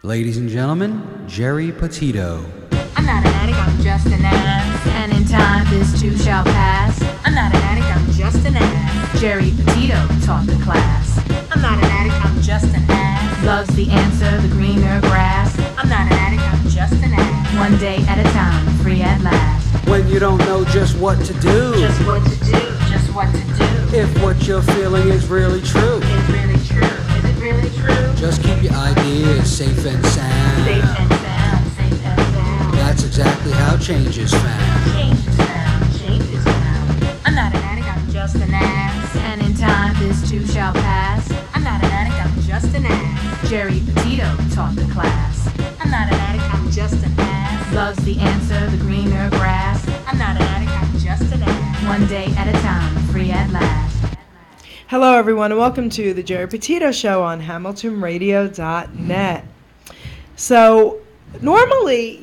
Ladies and gentlemen, Geri Petito. I'm not an addict, I'm just an ass. And in time this too shall pass. I'm not an addict, I'm just an ass. Geri Petito taught the class. I'm not an addict, I'm just an ass. Loves the answer, the greener grass. I'm not an addict, I'm just an ass. One day at a time, free at last. When you don't know just what to do, Just what to do, just what to do. if what you're feeling is really true, Is really true, is it really true? just keep your ideas safe and sound. Safe and sound, safe and sound. That's exactly how change is found. Change is found, change is found. I'm not an addict, I'm just an ass. And in time this too shall pass. I'm not an addict, I'm just an ass. Geri Petito taught the class. I'm not an addict, I'm just an ass. Loves the answer, the greener grass. I'm not an addict, I'm just an ass. One day at a time, free at last. Hello, everyone, and welcome to the Geri Petito Show on HamiltonRadio.net. So, normally,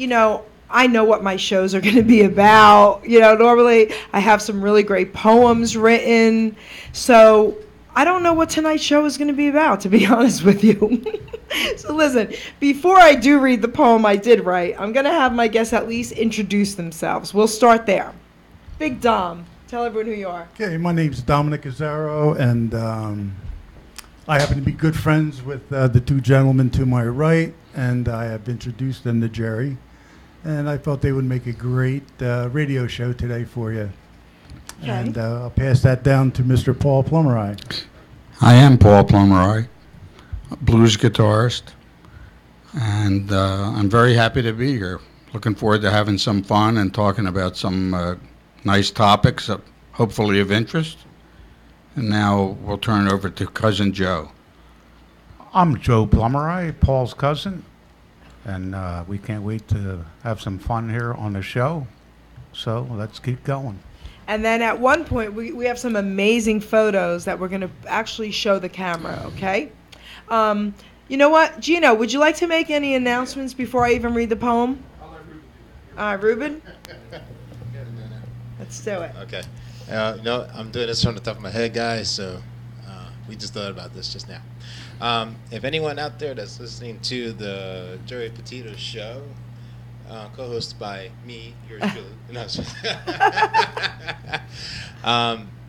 I know what my shows are going to be about. Normally I have some really great poems written. So, I don't know what tonight's show is going to be about, to be honest with you. So, listen, before I do read the poem I did write, I'm going to have my guests at least introduce themselves. We'll start there. Big Dom. Tell everyone who you are. Okay, my name's Dominic Azzaro, and I happen to be good friends with the two gentlemen to my right, and I have introduced them to Geri, and I thought they would make a great radio show today for you. Okay. And I'll pass that down to Mr. Paul Plummerai. I am Paul Plummerai, a blues guitarist, and I'm very happy to be here. Looking forward to having some fun and talking about some nice topics, hopefully of interest. And now we'll turn it over to Cousin Joe. I'm Joe Plummerai, Paul's cousin, and we can't wait to have some fun here on the show. So let's keep going. And then at one point, we have some amazing photos that we're going to actually show the camera, okay? You know what? Gino, would you like to make any announcements before I even read the poem? I'll let Ruben. Ruben? Let's do it. Okay. I'm doing this from the top of my head, guys, so we just thought about this just now. If anyone out there that's listening to the Geri Petito show, co-hosted by me, yours truly. No,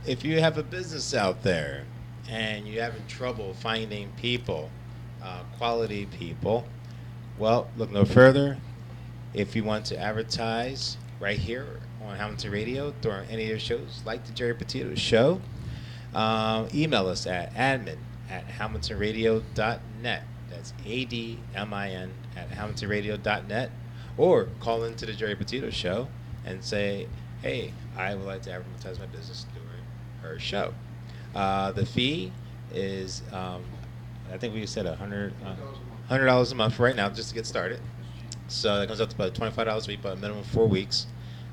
if you have a business out there and you're having trouble finding people, quality people, well, look no further. If you want to advertise right here on Hamilton Radio during any of your shows, like the Geri Petito show, email us at admin@hamiltonradio.net. That's ADMIN @hamiltonradio.net. Or call into the Geri Petito show and say, hey, I would like to advertise my business during her show. The fee is, I think we said $100 a month right now just to get started. So that comes up to about $25 a week, but a minimum of 4 weeks,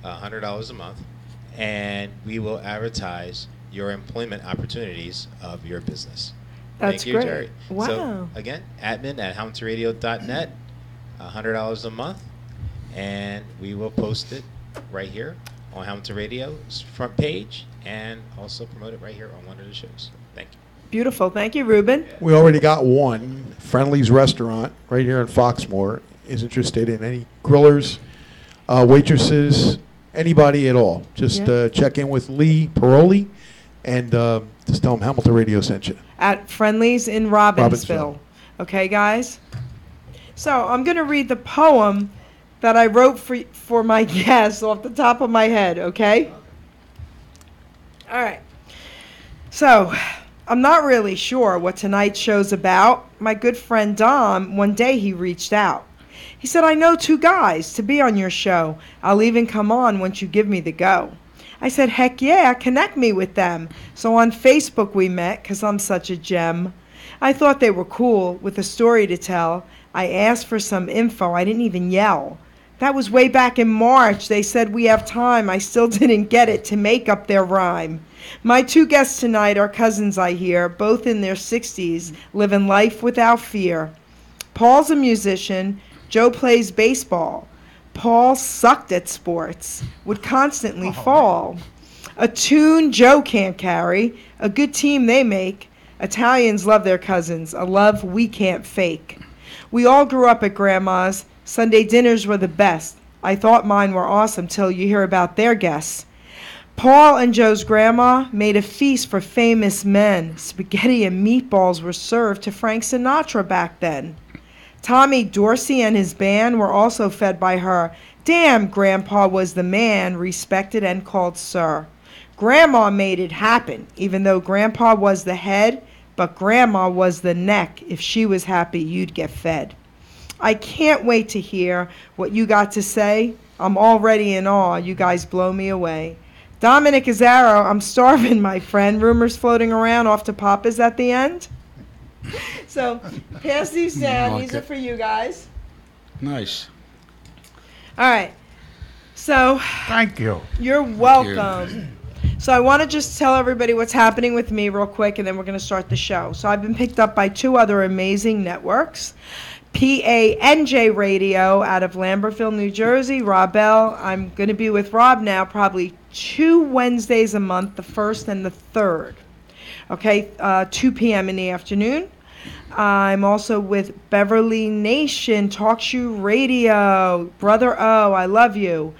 $100 a month. And we will advertise your employment opportunities of your business. That's Thank you, great. Geri. Wow. So again, admin@hamiltonradio.net, $100 a month. And we will post it right here on Hamilton Radio's front page and also promote it right here on one of the shows. Thank you. Beautiful. Thank you, Ruben. We already got one. Friendly's Restaurant right here in Foxmore is interested in any grillers, waitresses, anybody at all. Just check in with Lee Paroli and just tell him Hamilton Radio sent you. At Friendly's in Robbinsville. Okay, guys? So I'm going to read the poem that I wrote for my guests off the top of my head, okay? All right. So, I'm not really sure what tonight's show's about. My good friend Dom, one day he reached out. He said, I know 2 guys to be on your show. I'll even come on once you give me the go. I said, heck yeah, connect me with them. So on Facebook we met, 'cause I'm such a gem. I thought they were cool, with a story to tell. I asked for some info, I didn't even yell. That was way back in March. They said we have time. I still didn't get it to make up their rhyme. My 2 guests tonight are cousins, I hear, both in their 60s, living life without fear. Paul's a musician. Joe plays baseball. Paul sucked at sports, would constantly fall. A tune Joe can't carry, a good team they make. Italians love their cousins, a love we can't fake. We all grew up at Grandma's. Sunday dinners were the best. I thought mine were awesome till you hear about their guests. Paul and Joe's grandma made a feast for famous men. Spaghetti and meatballs were served to Frank Sinatra back then. Tommy Dorsey and his band were also fed by her. Damn, Grandpa was the man, respected and called sir. Grandma made it happen, even though Grandpa was the head, but Grandma was the neck. If she was happy, you'd get fed. I can't wait to hear what you got to say. I'm already in awe. You guys blow me away. Dominic Azaro, I'm starving, my friend. Rumors floating around off to Papa's at the end. So, pass these down. These are for you guys. Nice. All right. So, Thank you. you're welcome. So I want to just tell everybody what's happening with me real quick, and then we're going to start the show. So I've been picked up by 2 other amazing networks. PANJ Radio out of Lambertville, New Jersey. Rob Bell. I'm going to be with Rob now probably 2 Wednesdays a month, the 1st and the 3rd. Okay, 2 p.m. in the afternoon. I'm also with Beverly Nation Talk Shoe Radio. Brother O, I love you.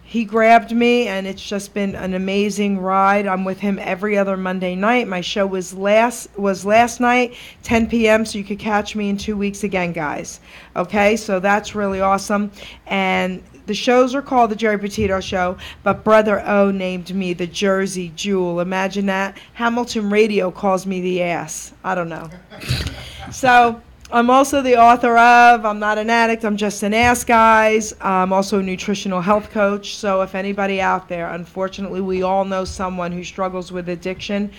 He grabbed me, and it's just been an amazing ride. I'm with him every other Monday night. My show was last night, 10 p.m., so you could catch me in 2 weeks again, guys. Okay, so that's really awesome. And the shows are called The Geri Petito Show, but Brother O named me the Jersey Jewel. Imagine that. Hamilton Radio calls me the ass. I don't know. So I'm also the author of I'm Not an Addict, I'm Just an Ass, guys. I'm also a nutritional health coach. So if anybody out there, unfortunately, we all know someone who struggles with addiction.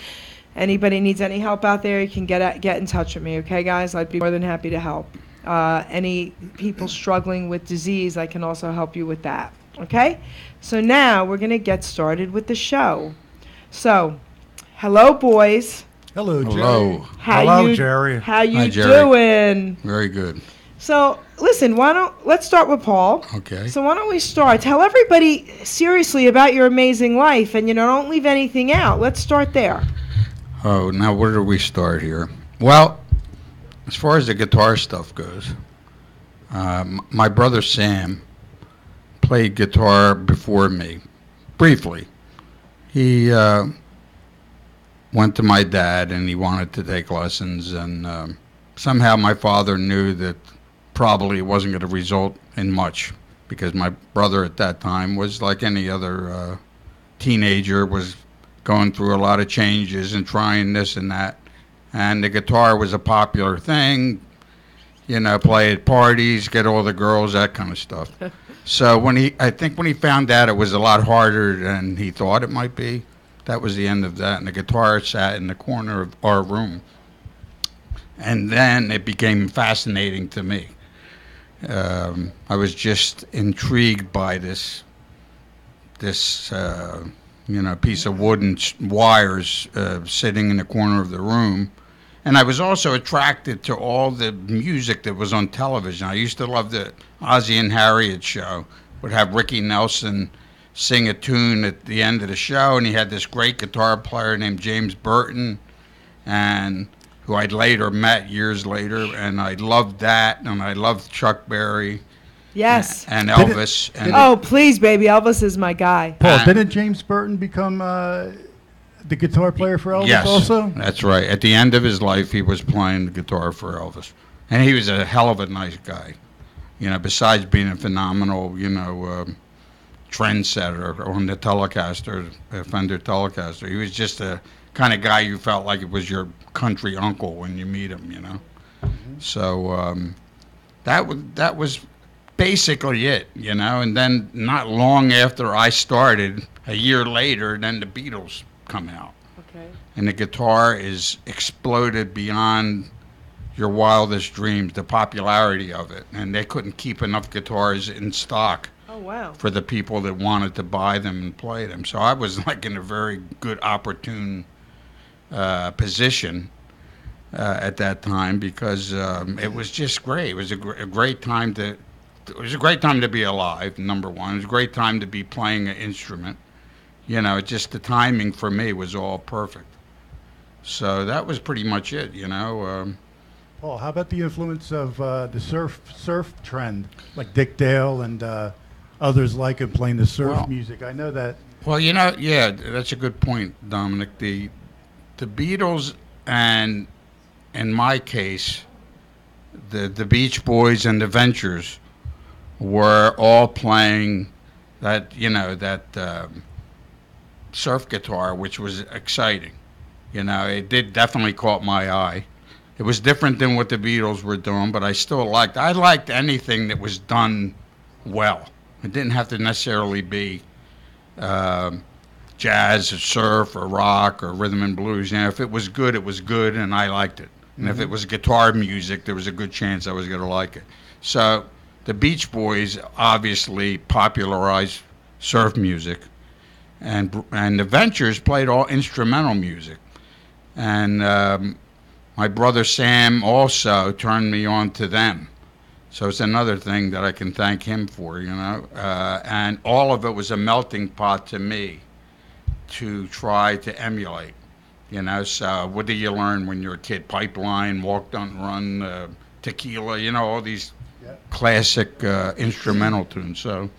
Anybody needs any help out there, you can get in touch with me, okay, guys? I'd be more than happy to help. Any people struggling with disease, I can also help you with that, okay? So now we're going to get started with the show. So, hello, boys. Hello, Jerry. Hello. Hello, Jerry. How you Hi, Jerry. doing? Very good. So, listen, let's start with Paul. Okay. So why don't we start? Tell everybody seriously about your amazing life, and don't leave anything out. Let's start there. Oh, now where do we start here? Well, as far as the guitar stuff goes, my brother Sam played guitar before me, briefly. He went to my dad, and he wanted to take lessons, and somehow my father knew that probably it wasn't going to result in much, because my brother at that time was like any other teenager, was going through a lot of changes and trying this and that. And the guitar was a popular thing, play at parties, get all the girls, that kind of stuff. So I think when he found out it was a lot harder than he thought it might be, that was the end of that. And the guitar sat in the corner of our room. And then it became fascinating to me. I was just intrigued by this piece of wood and wires sitting in the corner of the room. And I was also attracted to all the music that was on television. I used to love the Ozzie and Harriet show. Would have Ricky Nelson sing a tune at the end of the show, and he had this great guitar player named James Burton, and who I'd later met years later, and I loved that, and I loved Chuck Berry. Yes. And Elvis. Oh, please, baby. Elvis is my guy. Paul, didn't James Burton become the guitar player for Elvis also? That's right. At the end of his life, he was playing the guitar for Elvis. And he was a hell of a nice guy. Besides being a phenomenal, trendsetter on the Telecaster, Fender Telecaster. He was just a kind of guy you felt like it was your country uncle when you meet him, Mm-hmm. So that was basically it, and then not long after I started, a year later, then the Beatles come out. Okay. And the guitar is exploded beyond your wildest dreams, the popularity of it. And they couldn't keep enough guitars in stock. Oh, wow. For the people that wanted to buy them and play them. So I was like in a very good, opportune position at that time, because it was just great. It was a great time to... It was a great time to be alive, number one. It was a great time to be playing an instrument. Just the timing for me was all perfect. So that was pretty much it, Paul, how about the influence of the surf trend, like Dick Dale and others like him playing the surf music? I know that. Well, yeah, that's a good point, Dominic. The Beatles and, in my case, the Beach Boys and the Ventures were all playing that surf guitar, which was exciting. It did definitely caught my eye. It was different than what the Beatles were doing, but I liked anything that was done well. It didn't have to necessarily be jazz or surf or rock or rhythm and blues. If it was good, and I liked it. And if it was guitar music, there was a good chance I was going to like it. So the Beach Boys obviously popularized surf music, and the Ventures played all instrumental music. And my brother Sam also turned me on to them. So it's another thing that I can thank him for, and all of it was a melting pot to me to try to emulate. So what do you learn when you're a kid? Pipeline, Walk, Don't Run, Tequila, all these classic instrumental tunes. So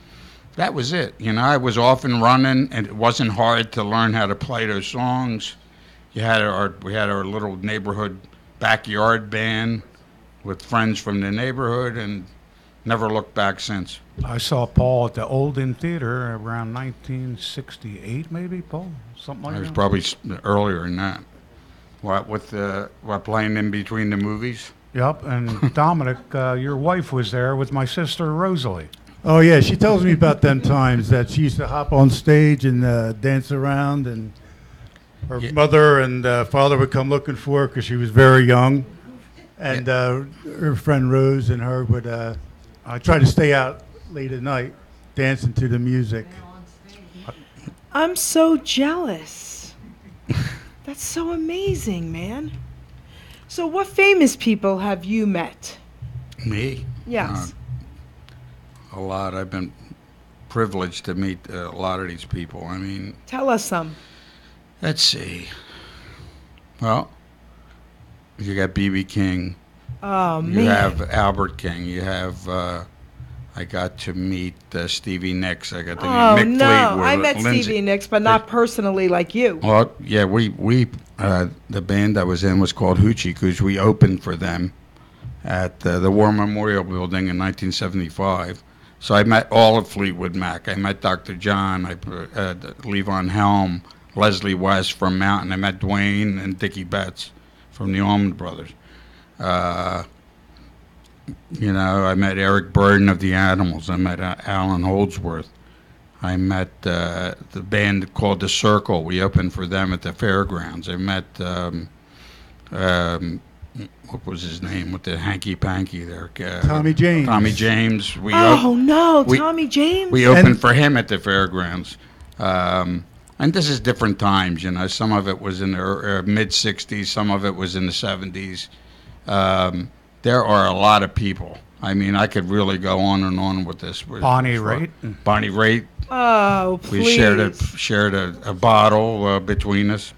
that was it. I was off and running, and it wasn't hard to learn how to play those songs. We had our little neighborhood backyard band with friends from the neighborhood, and never looked back since. I saw Paul at the Old Inn Theater around 1968, maybe, Paul? Something like that? It was probably earlier than that. What, playing in between the movies? Yep, and Dominic, your wife was there with my sister Rosalie. Oh, yeah, she tells me about them times that she used to hop on stage and dance around, and her mother and father would come looking for her because she was very young. And her friend Rose and her would try to stay out late at night dancing to the music. I'm so jealous. That's so amazing, man. So what famous people have you met? Me? Yes. A lot. I've been privileged to meet a lot of these people. I mean... Tell us some. Let's see. Well, you got B.B. King. Oh, man. You have Albert King. You have... I got to meet Stevie Nicks. I got to meet Mick Fleetwood. I met Lindsay. Stevie Nicks, but not personally like you. Well, yeah, we the band I was in was called Hoochie Cooch. We opened for them at the War Memorial Building in 1975. So I met all of Fleetwood Mac. I met Dr. John, Levon Helm, Leslie West from Mountain. I met Dwayne and Dickie Betts from the Allman Brothers. I met Eric Burden of the Animals. I met Alan Holdsworth. I met the band called The Circle. We opened for them at the fairgrounds. I met, what was his name, with the hanky-panky there? Tommy James. Tommy James. Tommy James? We opened for him at the fairgrounds. And this is different times, Some of it was in the mid-'60s. Some of it was in the '70s. There are a lot of people. I mean, I could really go on and on with this. Bonnie Raitt. Bonnie Raitt. Oh, please. We shared a bottle between us,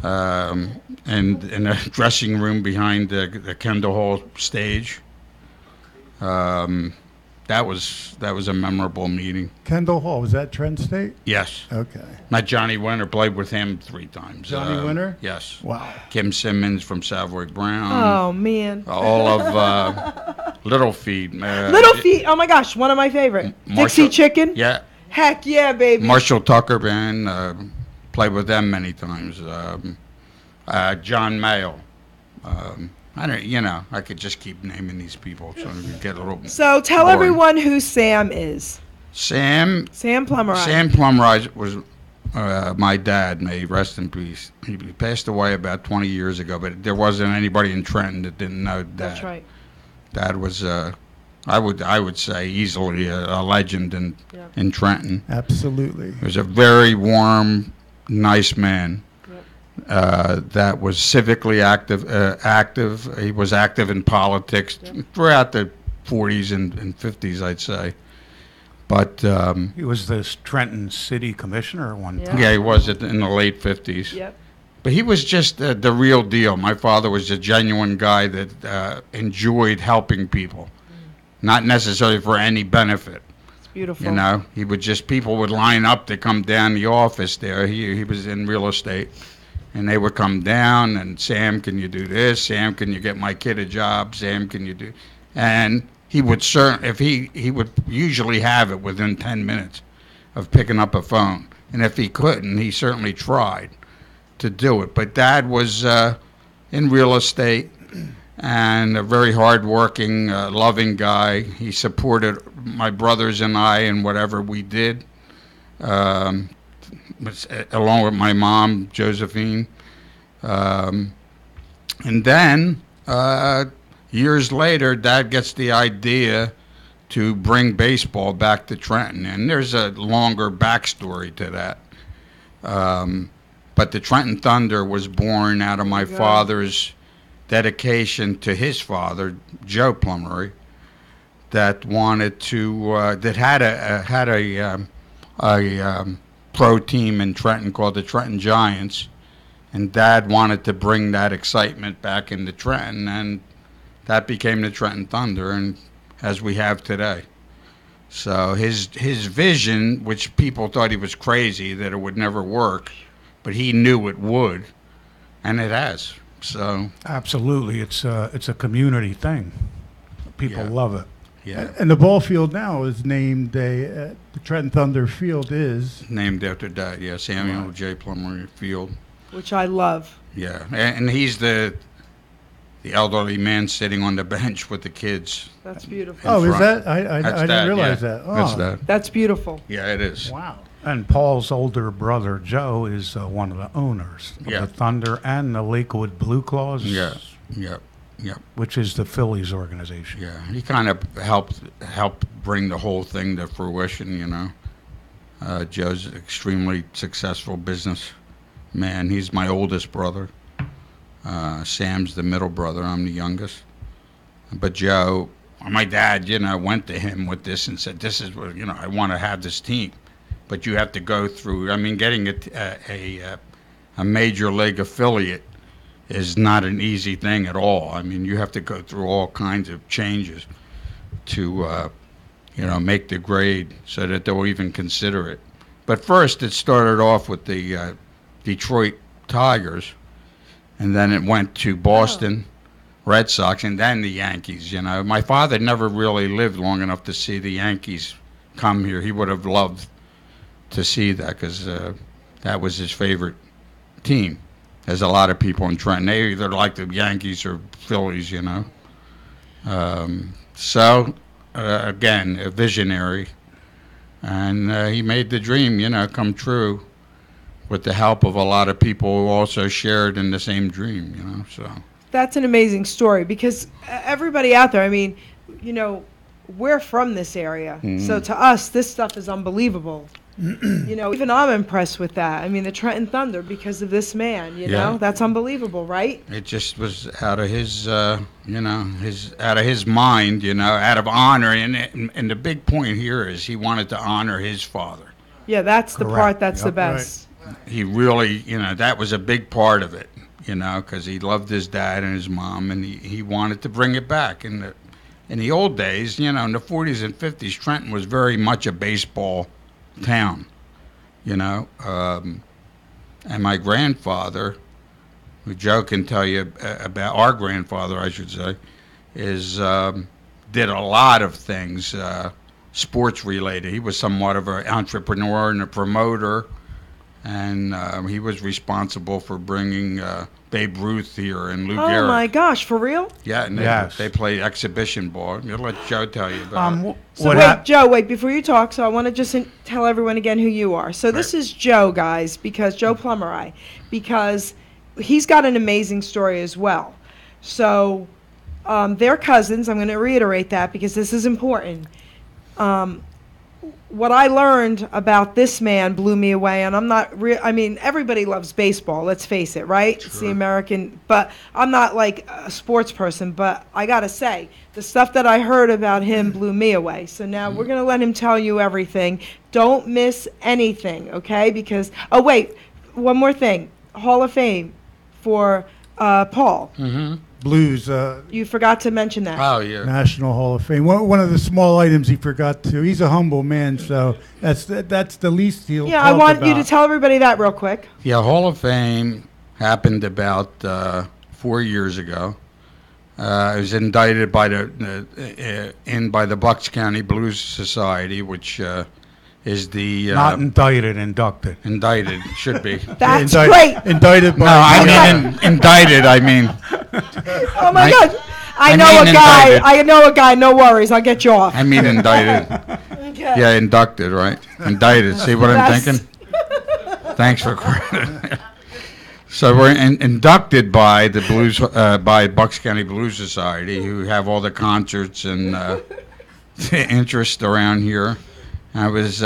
and in a dressing room behind the Kendall Hall stage. That was a memorable meeting. Kendall Hall, was that Trent State? Yes. Okay. Met Johnny Winter, played with him 3 times. Johnny Winter? Yes. Wow. Kim Simmons from Savoy Brown. Oh, man. All of Little Feat. Little Feat, oh my gosh, one of my favorite. Dixie Chicken? Yeah. Heck yeah, baby. Marshall Tucker Band, played with them many times. John Mayall. I could just keep naming these people, so you get a little. So tell boring. everyone who Sam is. Sam Plummer. Sam Plummer was my dad. May he rest in peace. He passed away about 20 years ago, but there wasn't anybody in Trenton that didn't know Dad. That's right. Dad was, I would say, easily a legend in Trenton. Absolutely. He was a very warm, nice man. That was civically active. He was active in politics throughout the 40s and 50s, I'd say. But he was the Trenton City Commissioner at one time. Yeah, he was in the late 50s. Yep. But he was just the real deal. My father was a genuine guy that enjoyed helping people, not necessarily for any benefit. It's beautiful. You know, people would line up to come down the office there. He was in real estate, and they would come down and, Sam, can you do this? Sam, can you get my kid a job? Sam, can you do? And he would he would usually have it within 10 minutes of picking up a phone, and if he couldn't, he certainly tried to do it. But Dad was in real estate and a very hardworking, loving guy. He supported my brothers and I in whatever we did, along with my mom, Josephine. And then, years later, Dad gets the idea to bring baseball back to Trenton. And there's a longer backstory to that. But the Trenton Thunder was born out of my father's dedication to his father, Joe Plummery, that wanted to that had a pro team in Trenton called the Trenton Giants, and Dad wanted to bring that excitement back into Trenton, and that became the Trenton Thunder, and as we have today. So his vision, which people thought he was crazy, that it would never work, but he knew it would, and it has. So Absolutely, it's a community thing. People love it. yeah, And the ball field now is named the Trenton Thunder Field is. named after Dad. Yeah, Samuel J. Plummery Field. Which I love. Yeah, and he's the elderly man sitting on the bench with the kids. That's beautiful. Oh, is front. that? I That's didn't Dad, realize yeah. that. Oh, That's Dad. That's beautiful. Yeah, it is. Wow. And Paul's older brother, Joe, is one of the owners of Yeah. the Thunder and the Lakewood Blue Claws, Yeah, yep, yep. which is the Phillies organization. Yeah, he kind of helped bring the whole thing to fruition, you know. Joe's an extremely successful businessman. He's my oldest brother. Sam's the middle brother. I'm the youngest. But Joe, my dad, you know, went to him with this and said, this is what, you know, I want to have this team. But you have to go through, I mean, getting a major league affiliate is not an easy thing at all. I mean, you have to go through all kinds of changes to, you know, make the grade so that they'll even consider it. But first, it started off with the Detroit Tigers, and then it went to Boston Red Sox, and then the Yankees, you know. My father never really lived long enough to see the Yankees come here. He would have loved to see that because that was his favorite team. There's a lot of people in Trenton. They either like the Yankees or Phillies, you know. Again, a visionary. And he made the dream, you know, come true with the help of a lot of people who also shared in the same dream, you know, so. That's an amazing story because everybody out there, I mean, you know, we're from this area. So to us, this stuff is unbelievable. You know, even I'm impressed with that. I mean, the Trenton Thunder, because of this man, you know, that's unbelievable, right? It just was out of his, you know, out of his mind, you know, out of honor. And the big point here is he wanted to honor his father. Yeah, that's the Correct. part that's the Yep. best. He really, you know, that was a big part of it, you know, because he loved his dad and his mom, and he wanted to bring it back. In the old days, you know, in the 40s and 50s, Trenton was very much a baseball town, you know. And my grandfather, who Joe can tell you about, our grandfather, I should say, is did a lot of things sports related. He was somewhat of an entrepreneur and a promoter, and he was responsible for bringing Babe Ruth here and Lou Gehrig. Oh my gosh, for real? Yeah, and Yes. they play exhibition ball. You'll let Joe tell you about it. So wait, Joe, wait, before you talk, so I want to just tell everyone again who you are. So this is Joe, guys, because Joe Plummery, because he's got an amazing story as well. So they're cousins. I'm going to reiterate that because this is important. What I learned about this man blew me away, and I'm not I mean, everybody loves baseball, let's face it, right? It's the American, but I'm not like a sports person, but I gotta say, the stuff that I heard about him blew me away. So now we're gonna let him tell you everything. Don't miss anything, okay? Because, oh wait, one more thing. Hall of Fame. for Paul. Blues You forgot to mention that. Oh, yeah. National Hall of Fame. One of the small items he forgot to. He's a humble man, so that's the least he'll Yeah, I talk want you to about. tell everybody that real quick. Yeah, Hall of Fame happened about 4 years ago. I was indicted by the Bucks County Blues Society, which is the Not indicted, inducted. indicted should be. That's great. Indicted by. No, I mean indicted. I mean. Oh my I- God. I I know mean a guy. indicted. I know a guy. No worries. I'll get you off. I mean indicted. Okay. Yeah, inducted, right? Indicted. See what I'm That's- thinking? Thanks for credit. So we're inducted by the Blues, by Bucks County Blues Society, who have all the concerts and interest around here. I was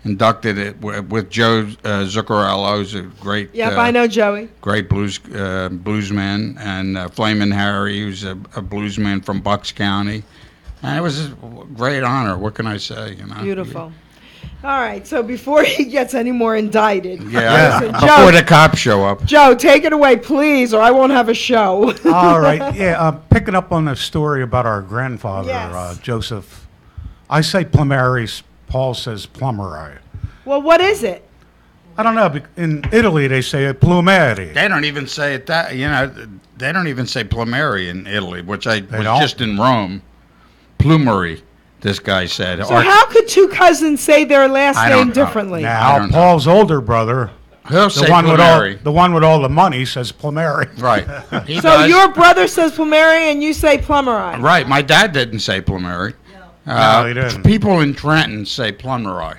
inducted with Joe Zuccarello, who's a great, Yep, I know Joey. great bluesman, and Flamin' Harry, who's a bluesman from Bucks County. And it was a great honor. What can I say? You know. Beautiful. All right. So before he gets any more indicted, Yeah. listen, Before the cops show up. Joe, take it away, please, or I won't have a show. All right. Yeah, picking up on the story about our grandfather, Yes. Joseph. I say Plumeri, Paul says Plumeri. Well, what is it? I don't know. In Italy, they say Plumeri. They don't even say it that, they don't even say Plumeri in Italy, which I was don't? just in Rome. Plumeri, this guy said. So how could two cousins say their last I don't name know. differently? I Now, don't know. Paul's older brother, He'll the say one Plumeri. with all the money, says Plumeri. Right. He So does. your brother says Plumeri and you say Plumeri. Right. My dad didn't say Plumeri. No, he didn't. People in Trenton say Plumeri.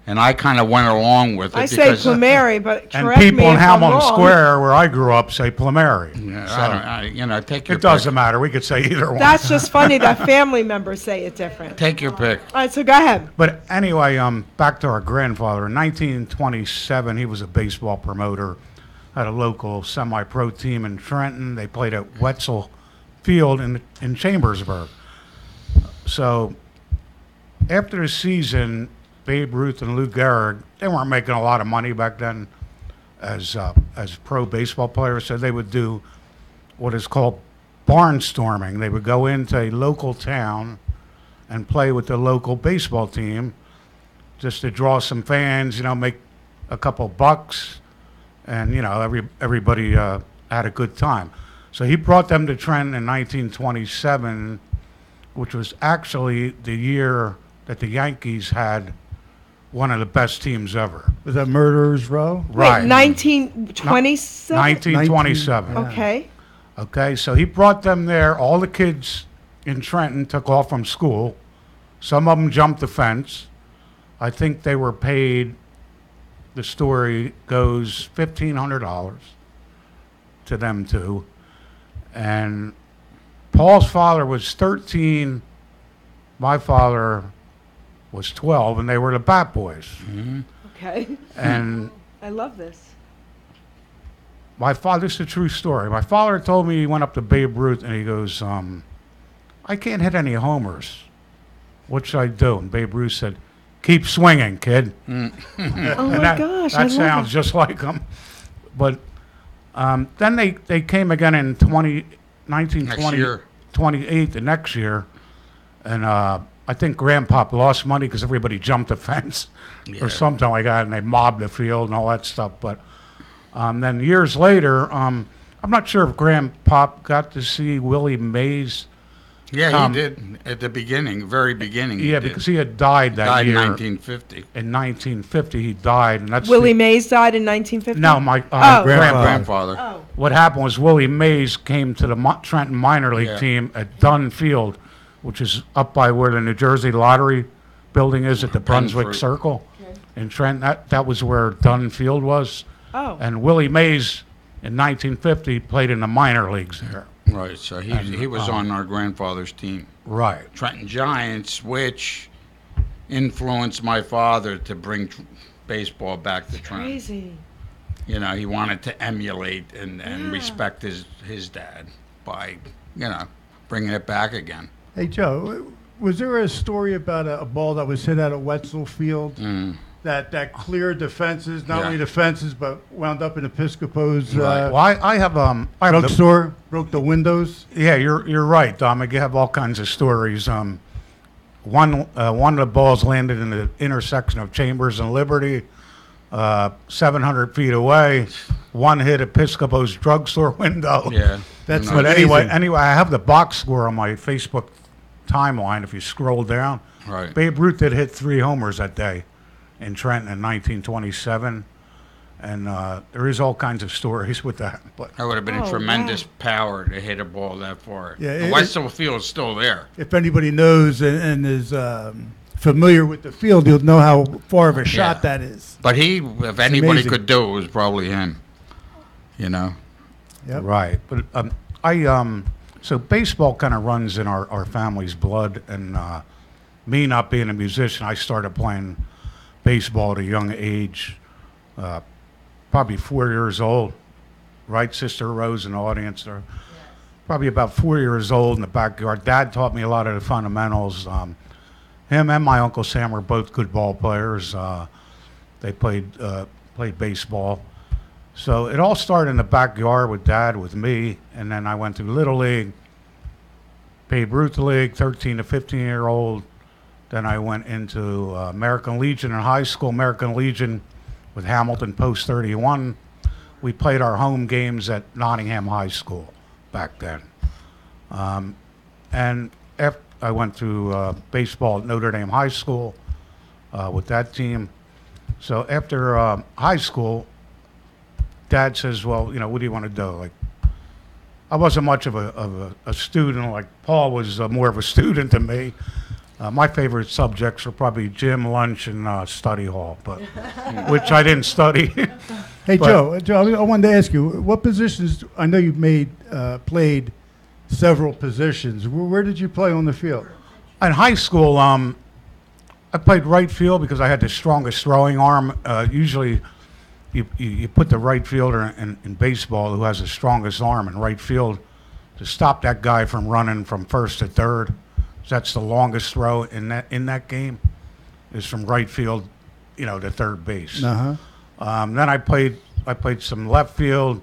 And I kind of went along with it. I say because, Plumeri, but And correct me people in if I'm Hamilton wrong. Square, where I grew up, say Plumeri. Yeah, So, I don't, take your it doesn't pick. matter. We could say either one. That's just funny that family members say it different. Take your pick. All right, so go ahead. But anyway, back to our grandfather. In 1927, he was a baseball promoter at a local semi-pro team in Trenton. They played at Wetzel Field in Chambersburg. So after the season, Babe Ruth and Lou Gehrig, they weren't making a lot of money back then as pro baseball players, so they would do what is called barnstorming. They would go into a local town and play with the local baseball team just to draw some fans, make a couple bucks, and, everybody had a good time. So he brought them to Trenton in 1927, which was actually the year that the Yankees had one of the best teams ever. Was that Murderers Row? Right. Wait, 1927? 1927. Okay. Okay, so he brought them there. All the kids in Trenton took off from school. Some of them jumped the fence. I think they were paid, the story goes, $1,500 to them two. And Paul's father was 13. My father was 12, and they were the Bat Boys. Okay. And I love this. my father, this is a true story. My father told me he went up to Babe Ruth and he goes, I can't hit any homers. What should I do? And Babe Ruth said, keep swinging, kid. Oh my gosh, I That love sounds it. just like him. But then they came again in 1920, Next year. 28, the next year. And I think Grandpop lost money because everybody jumped the fence Yeah. or something like that, and they mobbed the field and all that stuff. But then years later, I'm not sure if Grandpop got to see Willie Mays. Yeah, he did at the beginning, very beginning. Yeah, did. because he had died that died year. in 1950. In 1950, he died, and that's Willie Mays died in 1950? No, my Oh. Grandfather. Oh. What happened was Willie Mays came to the Trenton minor league Yeah. team at Dunn Field, which is up by where the New Jersey Lottery building is at the Brunswick Fruit. Circle in Trenton. That was where Dunn Field was. Oh. And Willie Mays in 1950 played in the minor leagues there. Right, so he was on our grandfather's team. Right. Trenton Giants, which influenced my father to bring baseball back to Trenton. Crazy. He wanted to emulate and respect his dad by, bringing it back again. Hey, Joe, was there a story about a ball that was hit out of Wetzel Field? that cleared defenses, not Yeah. only defenses, but wound up in Episcopo's Well, I have I have the, drugstore, broke the windows. yeah, you're right, Dominic. You have all kinds of stories. One of the balls landed in the intersection of Chambers and Liberty, 700 feet away. One hit Episcopo's drugstore window. Yeah. That's No, But amazing. anyway, I have the box score on my Facebook timeline. If you scroll down, Right. Babe Ruth did hit 3 homers that day in Trenton in 1927, and there is all kinds of stories with that. But That would have been Oh, a tremendous power to hit a ball that far. Yeah, The Western Field is still there. If anybody knows and is familiar with the field, you'll know how far of a shot Yeah. that is. But if anybody amazing. could do it, it was probably him. You know? Yep. right, but so baseball kind of runs in our family's blood, and me not being a musician, I started playing baseball at a young age, probably 4 years old. Right, Sister Rose in the audience there. Probably about 4 years old in the backyard. Dad taught me a lot of the fundamentals. Him and my Uncle Sam were both good ball players. They played baseball. So it all started in the backyard with Dad, with me, and then I went through Little League, Babe Ruth League, 13 to 15-year-old. Then I went into American Legion in high school, American Legion with Hamilton Post 31. We played our home games at Nottingham High School back then. And after I went through baseball at Notre Dame High School with that team. So after high school, Dad says, well, what do you want to do? Like, I wasn't much of a student. Like, Paul was more of a student than me. My favorite subjects were probably gym, lunch, and study hall, but which I didn't study. Hey, But- Joe, I wanted to ask you, what positions, I know you've played several positions. Where did you play on the field? In high school, I played right field because I had the strongest throwing arm. Usually, you put the right fielder in baseball who has the strongest arm in right field to stop that guy from running from first to third. So that's the longest throw in that game, is from right field, to third base. Uh-huh. Then I played some left field,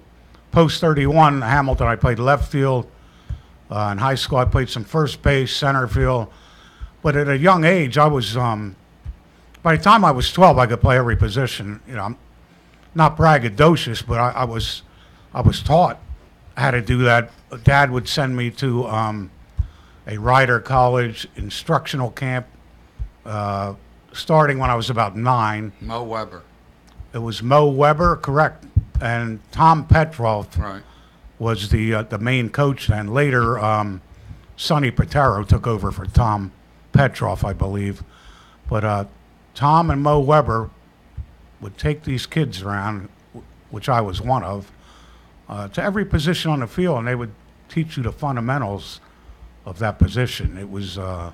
post 31, Hamilton. I played left field. In high school, I played some first base, center field. But at a young age, I was, by the time I was 12, I could play every position. I'm not braggadocious, but I was taught how to do that. Dad would send me to a Rider College instructional camp starting when I was about 9. Mo Weber. It was Mo Weber, correct, and Tom Petrov Right. was the main coach then. Later, Sonny Patero took over for Tom Petrov, I believe. But Tom and Mo Weber would take these kids around, which I was one of, to every position on the field, and they would teach you the fundamentals of that position. It was a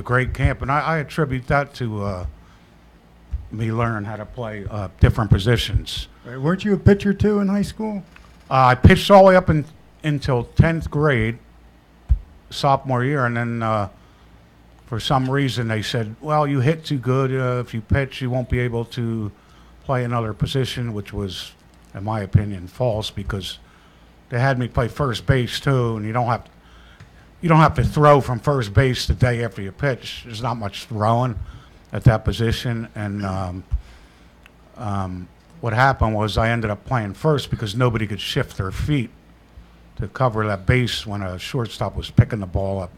great camp, and I attribute that to me learning how to play different positions. Right. Weren't you a pitcher, too, in high school? I pitched all the way up until 10th grade, sophomore year, and then for some reason they said, well, you hit too good. If you pitch, you won't be able to play another position, which was, in my opinion, false, because they had me play first base, too, and you don't have to throw from first base the day after you pitch. There's not much throwing at that position, and what happened was I ended up playing first because nobody could shift their feet to cover that base when a shortstop was picking the ball up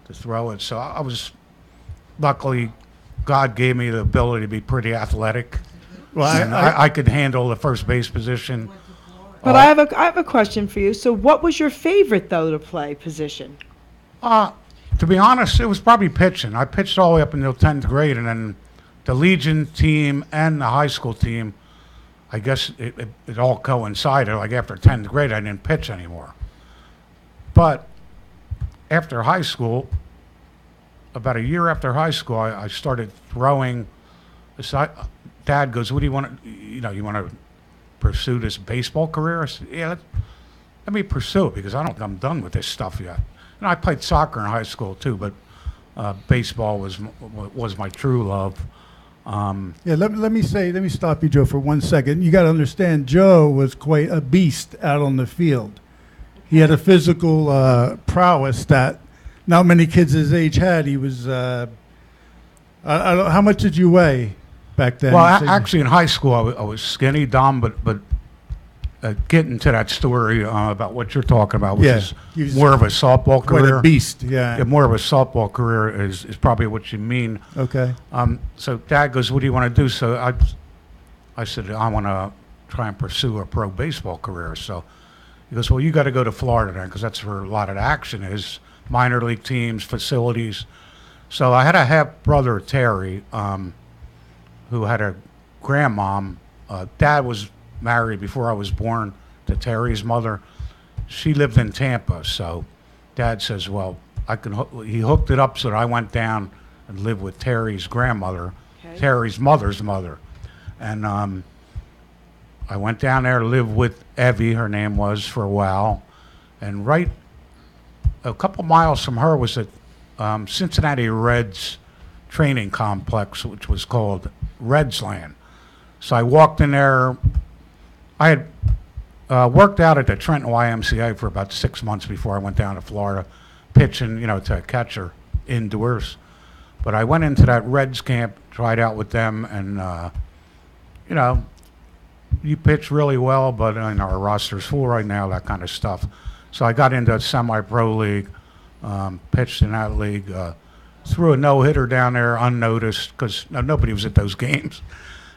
to throw it. So I was, luckily, God gave me the ability to be pretty athletic. Well, And I could handle the first base position. But I have a question for you. So, what was your favorite though to play position? To be honest, it was probably pitching. I pitched all the way up until 10th grade, and then the Legion team and the high school team, I guess it all coincided. Like after 10th grade, I didn't pitch anymore. But after high school, about a year after high school, I started throwing. So Dad goes, "What do you want to? You want to pursue this baseball career?" I said, "Yeah, let me pursue it because I'm done with this stuff yet." And I played soccer in high school too, but baseball was my true love. Yeah, let me stop you, Joe, for 1 second. You got to understand, Joe was quite a beast out on the field. He had a physical prowess that not many kids his age had. He was, how much did you weigh back then? Well, actually, in high school, I was skinny, dumb, but getting to that story about what you're talking about, which is more of a softball quite career. a beast, yeah. More of a softball career is probably what you mean. Okay. So Dad goes, what do you want to do? So I said, I want to try and pursue a pro baseball career. So he goes, well, you got to go to Florida then, because that's where a lot of the action is, minor league teams, facilities. So I had a half-brother, Terry, who had a grandmom. Dad was married before I was born to Terry's mother. She lived in Tampa, so Dad says, well, he hooked it up so that I went down and lived with Terry's grandmother, Terry's mother's mother. And I went down there to live with Evie, her name was, for a while. And right a couple miles from her was a Cincinnati Reds training complex, which was called Redsland. So I walked in there. I had worked out at the Trenton YMCA for about 6 months before I went down to Florida, pitching, to a catcher indoors. But I went into that Reds camp, tried out with them, and, you pitch really well, but our roster's full right now, that kind of stuff. So I got into a semi-pro league, pitched in that league, threw a no-hitter down there unnoticed because nobody was at those games.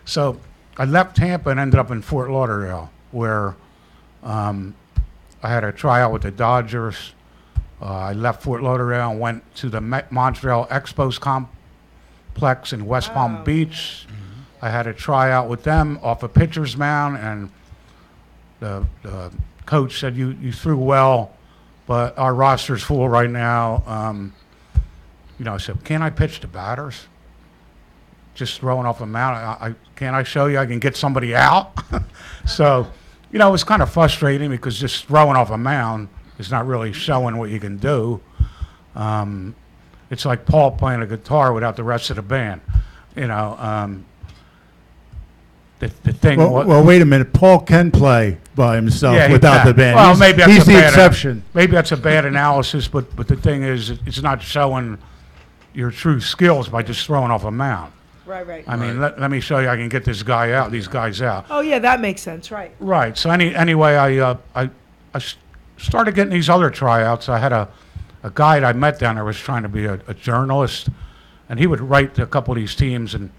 So I left Tampa and ended up in Fort Lauderdale, where I had a tryout with the Dodgers. I left Fort Lauderdale and went to the Montreal Expos complex in West Palm Beach. Mm-hmm. I had a tryout with them off a pitcher's mound, and the coach said, you threw well, but our roster's full right now. I said, can I pitch to batters? Just throwing off a mound. Can I show you I can get somebody out? So, it was kind of frustrating because just throwing off a mound is not really showing what you can do. It's like Paul playing a guitar without the rest of the band. The thing. Well, wait a minute. Paul can play by himself without the band. Well, maybe that's he's the exception. Maybe that's a bad analysis, but the thing is, it's not showing your true skills by just throwing off a mound. Right. I mean, let me show you I can get this guy out, these guys out. Oh, yeah, that makes sense, right. Right. So anyway, I started getting these other tryouts. I had a guy I met down there was trying to be a journalist, and he would write to a couple of these teams, and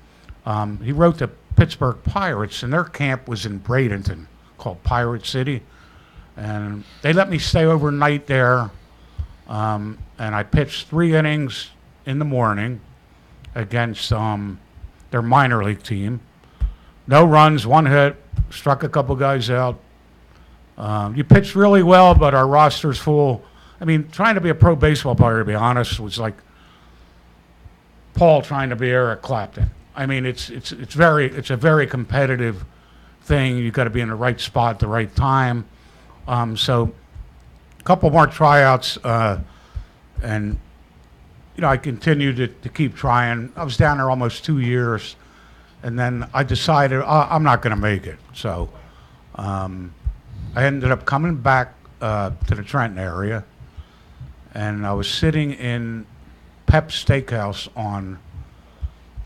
he wrote to Pittsburgh Pirates, and their camp was in Bradenton, called Pirate City, and they let me stay overnight there, and I pitched 3 innings in the morning against their minor league team. No runs, 1 hit, struck a couple guys out. You pitched really well, but our roster's full. I mean, trying to be a pro baseball player, to be honest, was like Paul trying to be Eric Clapton. I mean, it's a very competitive thing. You've got to be in the right spot at the right time. So a couple more tryouts, and I continued to keep trying. I was down there almost 2 years, and then I decided I'm not going to make it. So I ended up coming back to the Trenton area, and I was sitting in Pep's Steakhouse on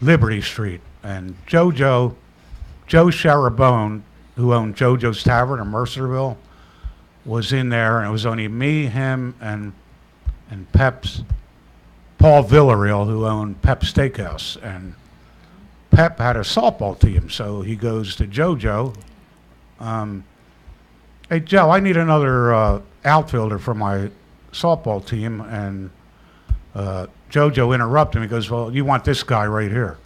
Liberty Street, and Joe Sharabone, who owned JoJo's Tavern in Mercerville, was in there, and it was only me, him, and Pep's Paul Villarreal, who owned Pep's Steakhouse, and Pep had a softball team, so he goes to JoJo, hey Joe, I need another outfielder for my softball team, and JoJo interrupted him. He goes, well, you want this guy right here.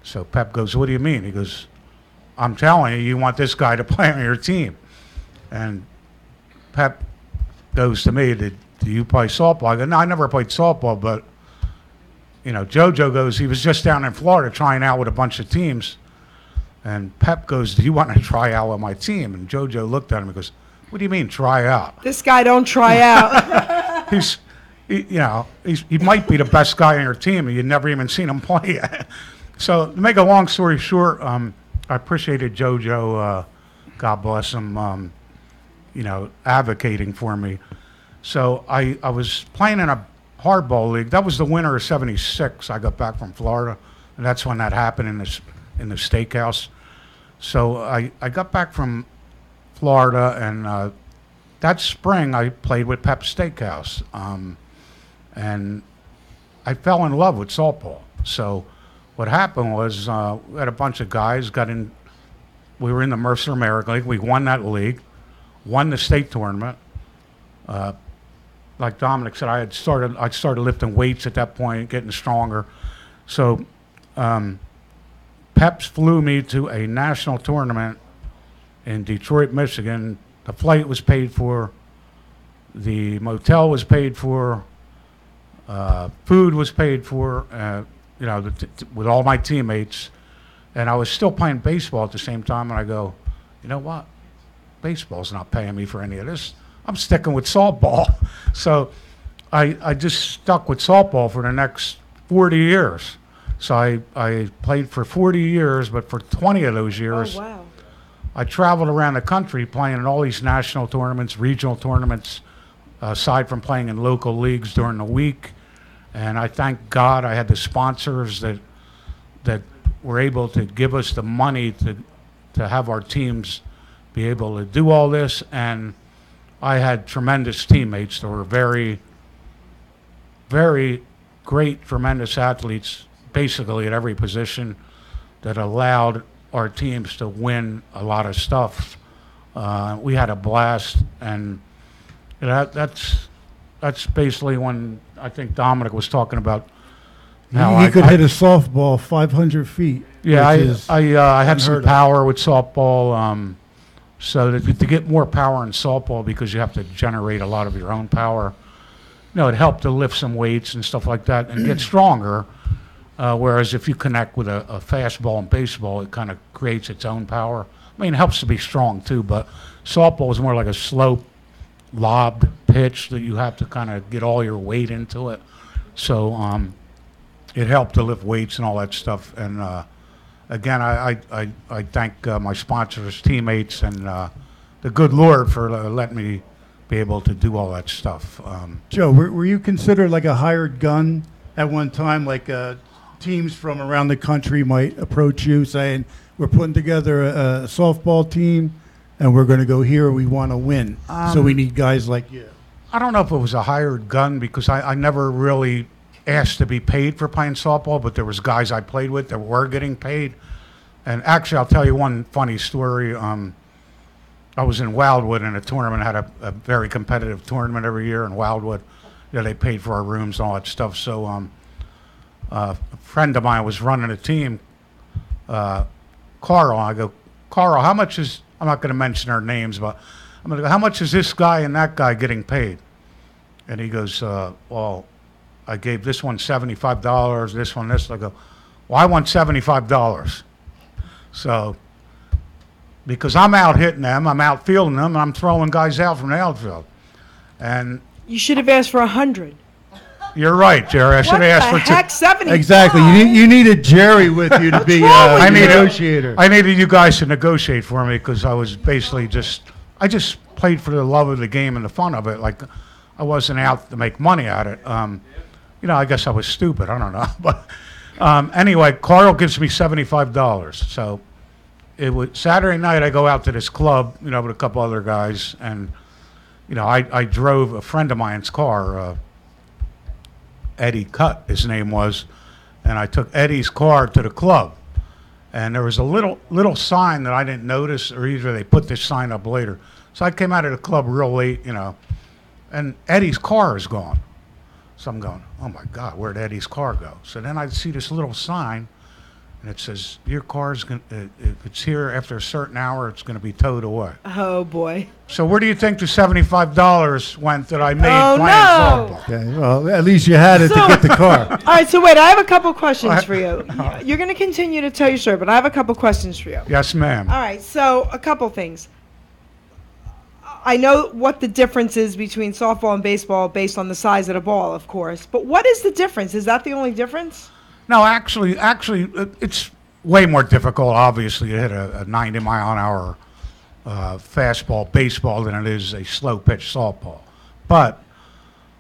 So Pep goes, what do you mean? He goes, I'm telling you, you want this guy to play on your team. And Pep goes to me, do you play softball? I go, no, I never played softball, but, JoJo goes, he was just down in Florida trying out with a bunch of teams. And Pep goes, do you want to try out with my team? And JoJo looked at him and goes, what do you mean try out? This guy don't try out. He might be the best guy on your team, and you've never even seen him play yet. So to make a long story short, I appreciated JoJo, God bless him, advocating for me. So I was playing in a hardball league. That was the winter of '76. I got back from Florida, and that's when that happened in the steakhouse. So I got back from Florida, and that spring I played with Pep Steakhouse, and I fell in love with softball. So what happened was we had a bunch of guys got in. We were in the Mercer American League. We won that league, won the state tournament. Like Dominic said, I started lifting weights at that point, getting stronger. So Peps flew me to a national tournament in Detroit, Michigan. The flight was paid for, the motel was paid for, food was paid for, with all my teammates. And I was still playing baseball at the same time, and I go, you know what? Baseball's not paying me for any of this. I'm sticking with softball. So I just stuck with softball for the next 40 years. So I played for 40 years, but for 20 of those years, Oh, wow. I traveled around the country playing in all these national tournaments, regional tournaments, aside from playing in local leagues during the week. And I thank God I had the sponsors that were able to give us the money to have our teams be able to do all this. And I had tremendous teammates that were very, very great, tremendous athletes, basically at every position, that allowed our teams to win a lot of stuff. We had a blast, and that's basically when I think Dominic was talking about how He could hit a softball 500 feet. Yeah, which is I had some unheard of. power with softball. So to get more power in softball, because you have to generate a lot of your own power, it helped to lift some weights and stuff like that and get stronger. Whereas if you connect with a fastball in baseball, it kind of creates its own power. I mean, it helps to be strong too, but softball is more like a slow lobbed pitch that you have to kind of get all your weight into it. So it helped to lift weights and all that stuff. And again, I thank my sponsors, teammates, and the good Lord for letting me be able to do all that stuff. Joe, were you considered like a hired gun at one time? Like teams from around the country might approach you saying, we're putting together a softball team and we're going to go here, we want to win. So we need guys like you. I don't know if it was a hired gun, because I never really asked to be paid for playing softball, but there was guys I played with that were getting paid. And actually, I'll tell you one funny story. I was in Wildwood in a tournament, had a very competitive tournament every year in Wildwood. They paid for our rooms and all that stuff. So a friend of mine was running a team, Carl. I go, Carl, how much is, I'm not going to mention our names, but I'm going to go, how much is this guy and that guy getting paid? And he goes, well, I gave this one $75, this one this. I go, well, I want $75. So, because I'm out hitting them, I'm out fielding them, and I'm throwing guys out from the outfield. And You should have asked for 100. you're right, Jerry. I should What have asked the for heck, 75? Exactly. You needed Jerry with you to be wrong with a you? negotiator. I needed you guys to negotiate for me, because I was basically I just played for the love of the game and the fun of it. Like, I wasn't out to make money at it. I guess I was stupid. I don't know. But anyway, Carl gives me $75. So it was Saturday night. I go out to this club, with a couple other guys, and I drove a friend of mine's car. Eddie Cutt, his name was, and I took Eddie's car to the club. And there was a little sign that I didn't notice, or either they put this sign up later. So I came out of the club real late, and Eddie's car is gone. So I'm going, oh my God, where'd Eddie's car go? So then I see this little sign, and it says, your car's going if it's here after a certain hour, it's going to be towed away. Oh, boy. So where do you think the $75 went that I made Oh, playing no. softball? Okay, well, at least you had it to get the car. All right, so wait, I have a couple questions for you. You're going to continue to tell your story, but I have a couple questions for you. Yes, ma'am. All right, so a couple things. I know what the difference is between softball and baseball based on the size of the ball, of course. But what is the difference? Is that the only difference? No, actually, it's way more difficult, obviously, to hit a 90-mile-an-hour fastball baseball than it is a slow-pitch softball. But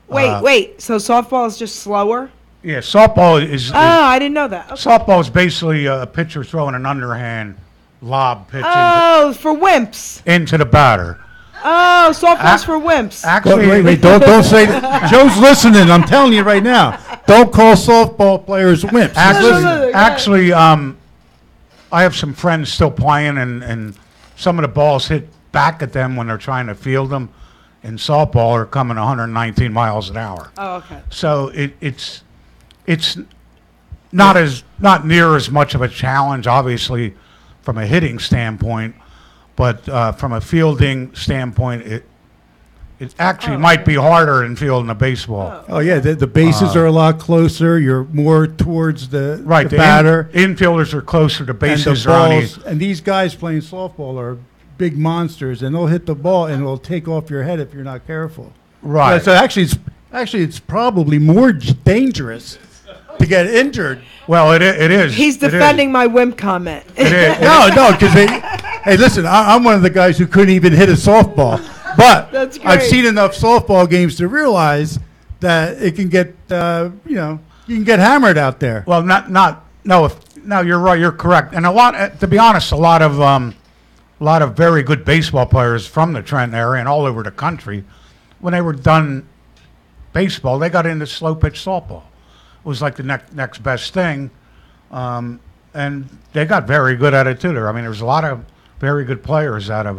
Wait. So softball is just slower? yeah, softball is I didn't know that. Okay. softball is basically a pitcher throwing an underhand lob pitch Oh, for wimps. into the batter. Oh, softball's for wimps. Actually, Wait, don't say that. Joe's listening. I'm telling you right now. Don't call softball players wimps. Actually, I have some friends still playing, and some of the balls hit back at them when they're trying to field them. In softball, are coming 119 miles an hour. Oh, okay. So it's not near as much of a challenge, obviously, from a hitting standpoint, but from a fielding standpoint, it actually might be harder than fielding a baseball. Oh yeah, the bases are a lot closer. You're more towards the Right, the batter. Infielders are closer to And bases. the Are on the- balls, and these guys playing softball are big monsters, and they'll hit the ball and it'll take off your head if you're not careful. Right. So actually it's probably more dangerous to get injured. Well, it is. He's It is. defending my wimp comment. It is. No, because hey, listen, I'm one of the guys who couldn't even hit a softball, but That's I've great. seen enough softball games to realize that it can get, you can get hammered out there. Well, no, you're right. You're correct. And to be honest, a lot of very good baseball players from the Trenton area and all over the country, when they were done baseball, they got into slow pitch softball. It was like the next best thing, and they got very good at it too. I mean, there's a lot of very good players out of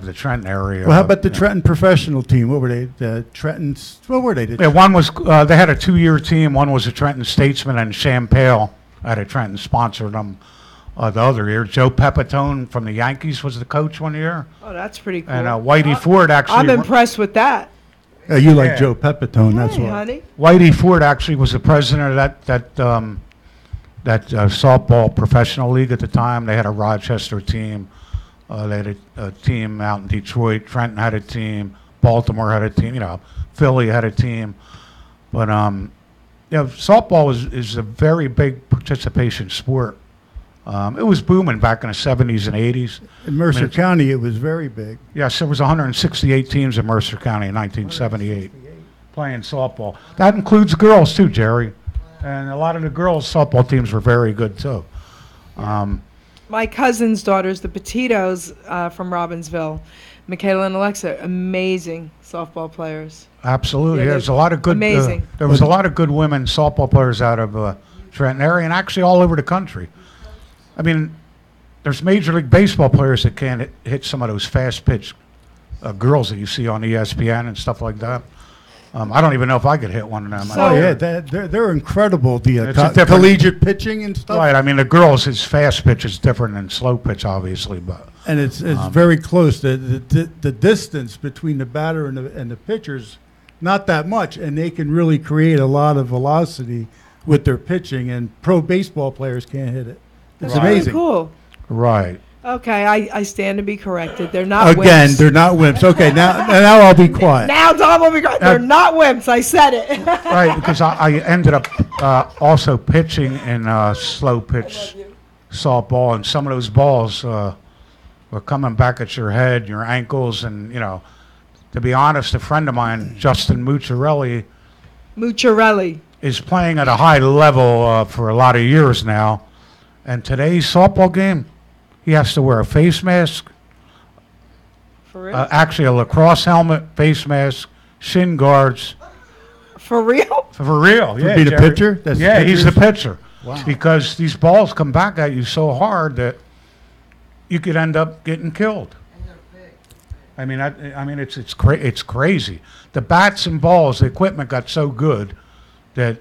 the Trenton area. Well, how about the Trenton professional team? What were they? The Trentons? What were they? Yeah, one was they had a 2-year team. One was a Trenton Statesman, and Champale out of Trenton sponsored them the other year. Joe Pepitone from the Yankees was the coach one year, Oh, that's pretty cool. and Whitey Ford actually. I'm impressed with that. You like Yeah. Joe Pepitone? That's Hey, why. honey. Whitey Ford actually was the president of that softball professional league at the time. They had a Rochester team. They had a team out in Detroit. Trenton had a team. Baltimore had a team. Philly had a team. But softball is a very big participation sport. It was booming back in the 70s and 80s. In Mercer County, it was very big. Yes, there was 168 teams in Mercer County in 1978 playing softball. That includes girls too, Jerry. And a lot of the girls' softball teams were very good too. My cousin's daughters, the Petitos from Robbinsville, Michaela and Alexa, amazing softball players. Absolutely, Yeah, there's a lot of good. amazing. There was a lot of good women softball players out of Trenton area, and actually all over the country. I mean, there's Major League Baseball players that can't hit some of those fast pitch girls that you see on ESPN and stuff like that. I don't even know if I could hit one of them. So- Oh yeah, they're incredible. The It's a different- collegiate pitching and stuff. Right, I mean the girls, his fast pitch is different than slow pitch, obviously, but And it's very close. The distance between the batter and the pitcher's not that much, and they can really create a lot of velocity with their pitching. And pro baseball players can't hit it. It's That's pretty amazing. cool. right. Okay, I stand to be corrected. They're not Again, wimps. they're not wimps. Okay, now I'll be quiet. Now Tom will be corrected. They're not wimps. I said it. Right, because I ended up also pitching in slow pitch softball, and some of those balls were coming back at your head, your ankles, and to be honest, a friend of mine, Justin Mucciarelli, Mucciarelli. is playing at a high level for a lot of years now, and today's softball game, he has to wear a face mask, For real? actually a lacrosse helmet, face mask, shin guards. For real? For real, yeah. be the Jerry. pitcher? That's the Yeah, he's the pitchers? pitcher. Wow. Because these balls come back at you so hard that you could end up getting killed. I mean, it's crazy. The bats and balls, the equipment got so good that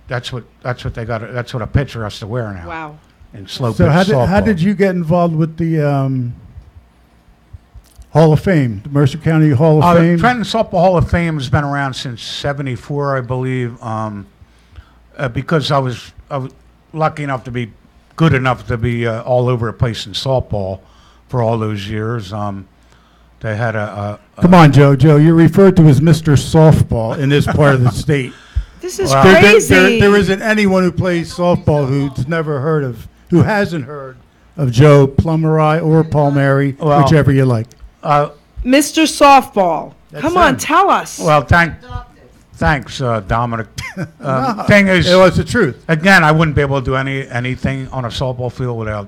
that's what they got. That's what a pitcher has to wear now. Wow. In slow So pitch how softball. did you get involved with the Hall of Fame, the Mercer County Hall of The Fame? Trenton Softball Hall of Fame has been around since '74, I believe, because I was lucky enough to be good enough to be all over the place in softball for all those years. They had Come on, Joe. Joe, you're referred to as Mr. Softball in this part of the state. This is Well, crazy. There isn't anyone who plays softball who hasn't heard of Joe Plummerai or Palmieri, Well, whichever you like. Mr. Softball. That's Come on, him. tell us. Well, thanks, Dominic. Thing is, It was the truth. again, I wouldn't be able to do anything on a softball field without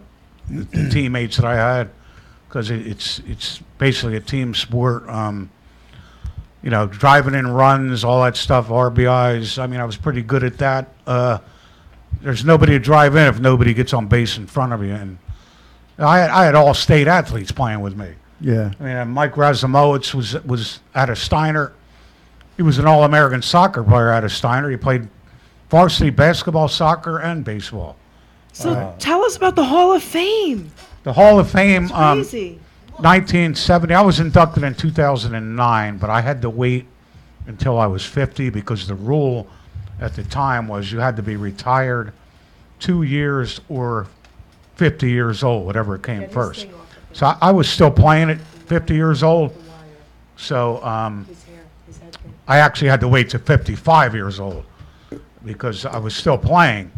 the teammates that I had, because it's basically a team sport. Driving in runs, all that stuff, RBIs. I mean, I was pretty good at that. There's nobody to drive in if nobody gets on base in front of you, and I had all state athletes playing with me. Yeah. I mean, Mike Razumowitz was out of Steiner. He was an All-American soccer player out of Steiner. He played varsity basketball, soccer, and baseball. So tell us about the Hall of Fame. The Hall of Fame, It's crazy. 1970. I was inducted in 2009, but I had to wait until I was 50 because the rule at the time was you had to be retired 2 years or 50 years old, whatever it came first. So I was still playing at 50 years old. So I actually had to wait to 55 years old because I was still playing.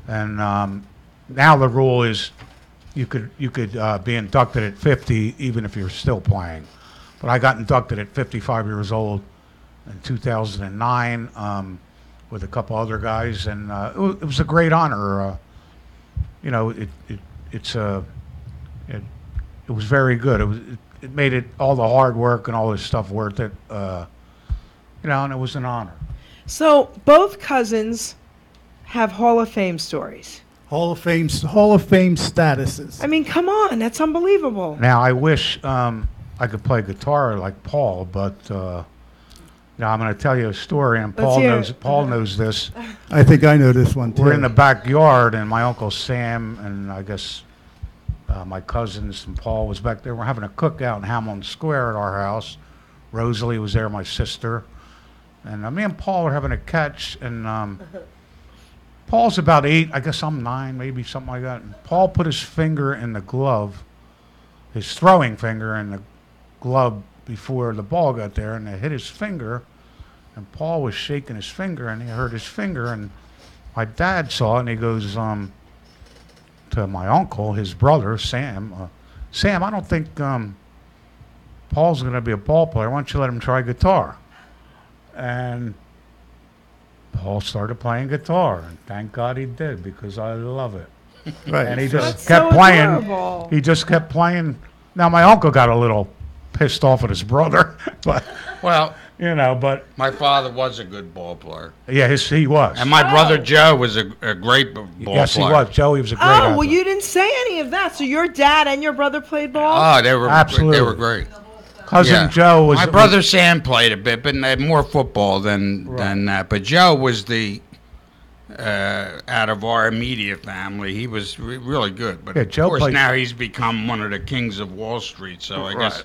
And now the rule is you could be inducted at 50 even if you're still playing. But I got inducted at 55 years old in 2009 with a couple other guys, and it was a great honor. It was very good. It made it all the hard work and all this stuff worth it. And it was an honor. So both cousins have Hall of Fame stories. Hall of Fame statuses. I mean, come on, that's unbelievable. Now I wish I could play guitar like Paul, but I'm going to tell you a story, and Paul knows this. I think I know this one too. We're in the backyard, and my Uncle Sam and I guess my cousins and Paul was back there. We're having a cookout in Hamilton Square at our house. Rosalie was there, my sister. And me and Paul were having a catch, and Paul's about 8. I guess I'm 9, maybe something like that. And Paul put his finger in the glove, his throwing finger in the glove before the ball got there, and it hit his finger. And Paul was shaking his finger, and he hurt his finger. And my dad saw it, and he goes to my uncle, his brother, Sam. Sam, I don't think Paul's going to be a ball player. Why don't you let him try guitar? And Paul started playing guitar, and thank God he did, because I love it. Right. And he just That's kept so playing. adorable. He just kept playing. Now my uncle got a little pissed off at his brother, but Well, but my father was a good ball player. yeah, he was. And my brother Joe was a great ball yes, player. he was. Joey was a great Oh, athlete. well, you didn't say any of that. So your dad and your brother played ball? Oh, they were Absolutely. great. Cousin Yeah. Joe was My brother Sam played a bit, but more football than that. But Joe was the out of our immediate family. He was really good. But Yeah, of Joe course played- now he's become one of the kings of Wall Street. So I guess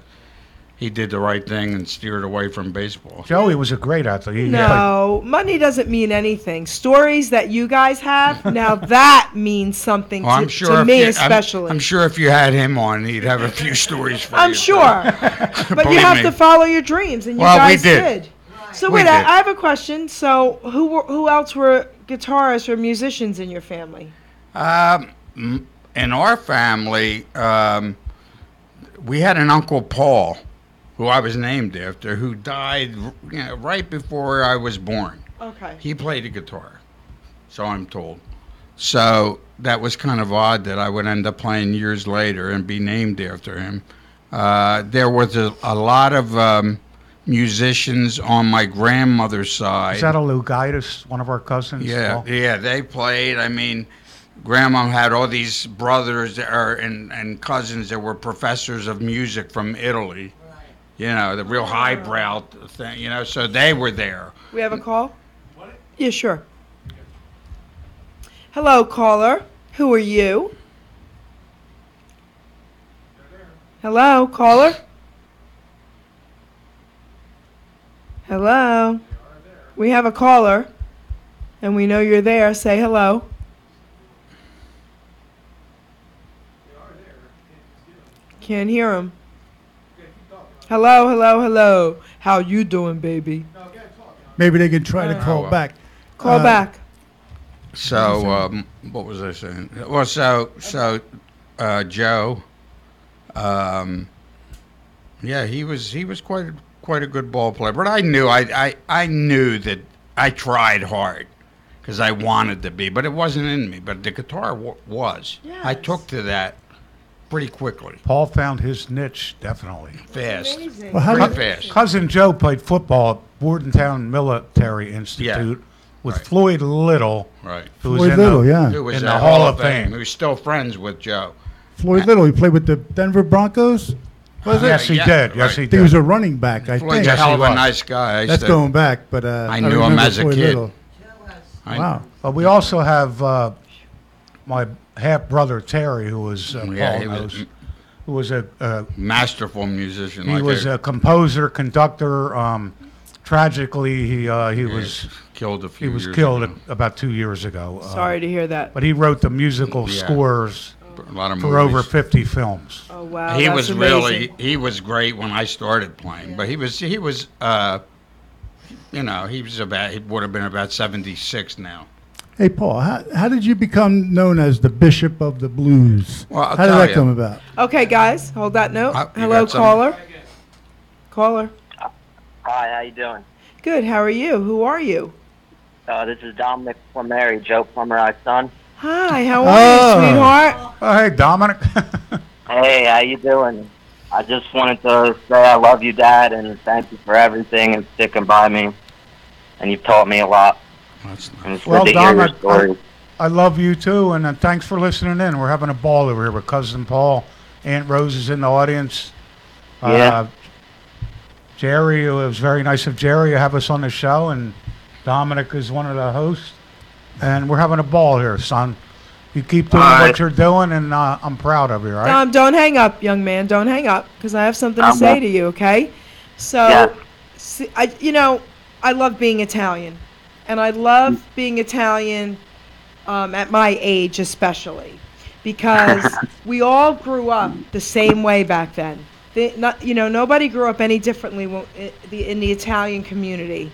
he did the right thing and steered away from baseball. Joey was a great athlete. He played- No, money doesn't mean anything. Stories that you guys have, now that means something Well, I'm to, sure to if me you- especially. I'm sure if you had him on, he'd have a few stories for you. I'm sure. But you Believe have me. to follow your dreams, and you Well, we guys did. So We wait, did. I have a question. So who else were guitarists or musicians in your family? In our family, we had an Uncle Paul, who I was named after, who died right before I was born. Okay. He played the guitar, so I'm told. So that was kind of odd that I would end up playing years later and be named after him. There was a lot of musicians on my grandmother's side. Is that a Lugaitis, one of our cousins? Yeah, Paul? yeah, they played. I mean, Grandma had all these brothers and cousins that were professors of music from Italy. The real highbrow thing, so they were there. We have a call? Yeah, sure. Hello, caller. Who are you? Hello, caller? Hello? We have a caller, and we know you're there. Say hello. Can't hear him. Hello, hello, hello. How you doing, baby? Maybe they can try to call well. back. Call back. So, what was I saying? Well, Joe, yeah, he was quite a good ball player. But I knew that I tried hard because I wanted to be, but it wasn't in me. But the guitar was. Yes. I took to that pretty quickly. Paul found his niche definitely. Fast. Amazing. Well, how Pretty did- fast. Cousin Joe played football at Bordentown Military Institute with Right. Floyd Little, Right. who was Floyd in Little, the, yeah. Who was in at the Hall of Fame. He was still friends with Joe. Floyd Little, he played with the Denver Broncos. Was it? Yes, he Yeah, did. Yes, right. he He did. was a running back, I Floyd's think. a Yes, hell he of a was. nice guy. That's going back, but I knew him remember as a Floyd kid. Little. Wow. But we also have my half brother Terry, who was Paul he knows, was who was a masterful musician. he was a composer, conductor. Tragically, he was killed a few he was years killed ago. about 2 years ago. Sorry to hear that. But he wrote the musical Yeah. scores A lot of for movies. over 50 films. Oh wow, He that's was amazing. he was great when I started playing, but he was he would have been about 76 now. Hey, Paul, how did you become known as the Bishop of the Blues? Well, I'll how did tell that you. come about? Okay, guys, hold that note. You Hello, got some? caller. Caller. Hi, how you doing? Good. How are you? Who are you? This is Dominic Plumeri, Joe Plumeri's son. Hi. How are you, sweetheart? Oh, hey, Dominic. Hey, how you doing? I just wanted to say I love you, Dad, and thank you for everything and sticking by me. And you've taught me a lot. That's nice. And it's Well, good to hear your Dominic, stories. I love you too, and thanks for listening in. We're having a ball over here with Cousin Paul. Aunt Rose is in the audience. Yeah. Jerry, it was very nice of Jerry to have us on the show, and Dominic is one of the hosts. And we're having a ball here, son. You keep doing All what right. you're doing, and I'm proud of you, all right? Don't hang up, young man. Don't hang up, because I have something to I say won't. to you. Okay? So, Yes. I love being Italian, and I love being Italian at my age, especially, because we all grew up the same way back then. Nobody grew up any differently in the Italian community.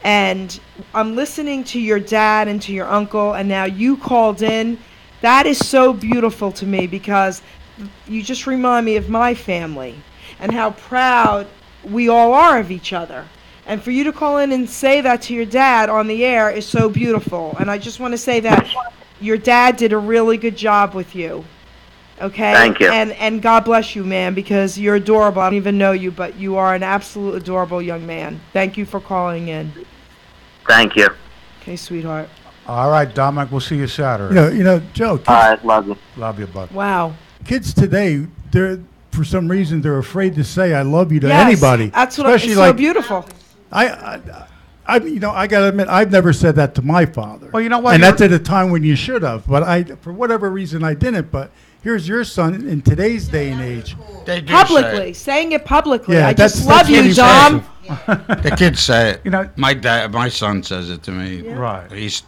And I'm listening to your dad and to your uncle, and now you called in. That is so beautiful to me, because you just remind me of my family and how proud we all are of each other. And for you to call in and say that to your dad on the air is so beautiful. And I just want to say that your dad did a really good job with you. Okay? Thank you. And God bless you, man, because you're adorable. I don't even know you, but you are an absolute adorable young man. Thank you for calling in. Thank you. Okay, sweetheart. All right, Dominic, we'll see you Saturday. Joe, kids, All right, love you. Love you, bud. Wow. kids today, for some reason they're afraid to say "I love you" to Yes, anybody. That's what Especially it's so beautiful. I gotta admit, I've never said that to my father. Well, you know what? And that's at a time when you should have. But for whatever reason, I didn't. But here's your son in today's day and age. They do Publicly, saying it publicly. Yeah, I just that's love you, pretty Dom. impressive. The kids say it. You know- my son says it to me. Right. He's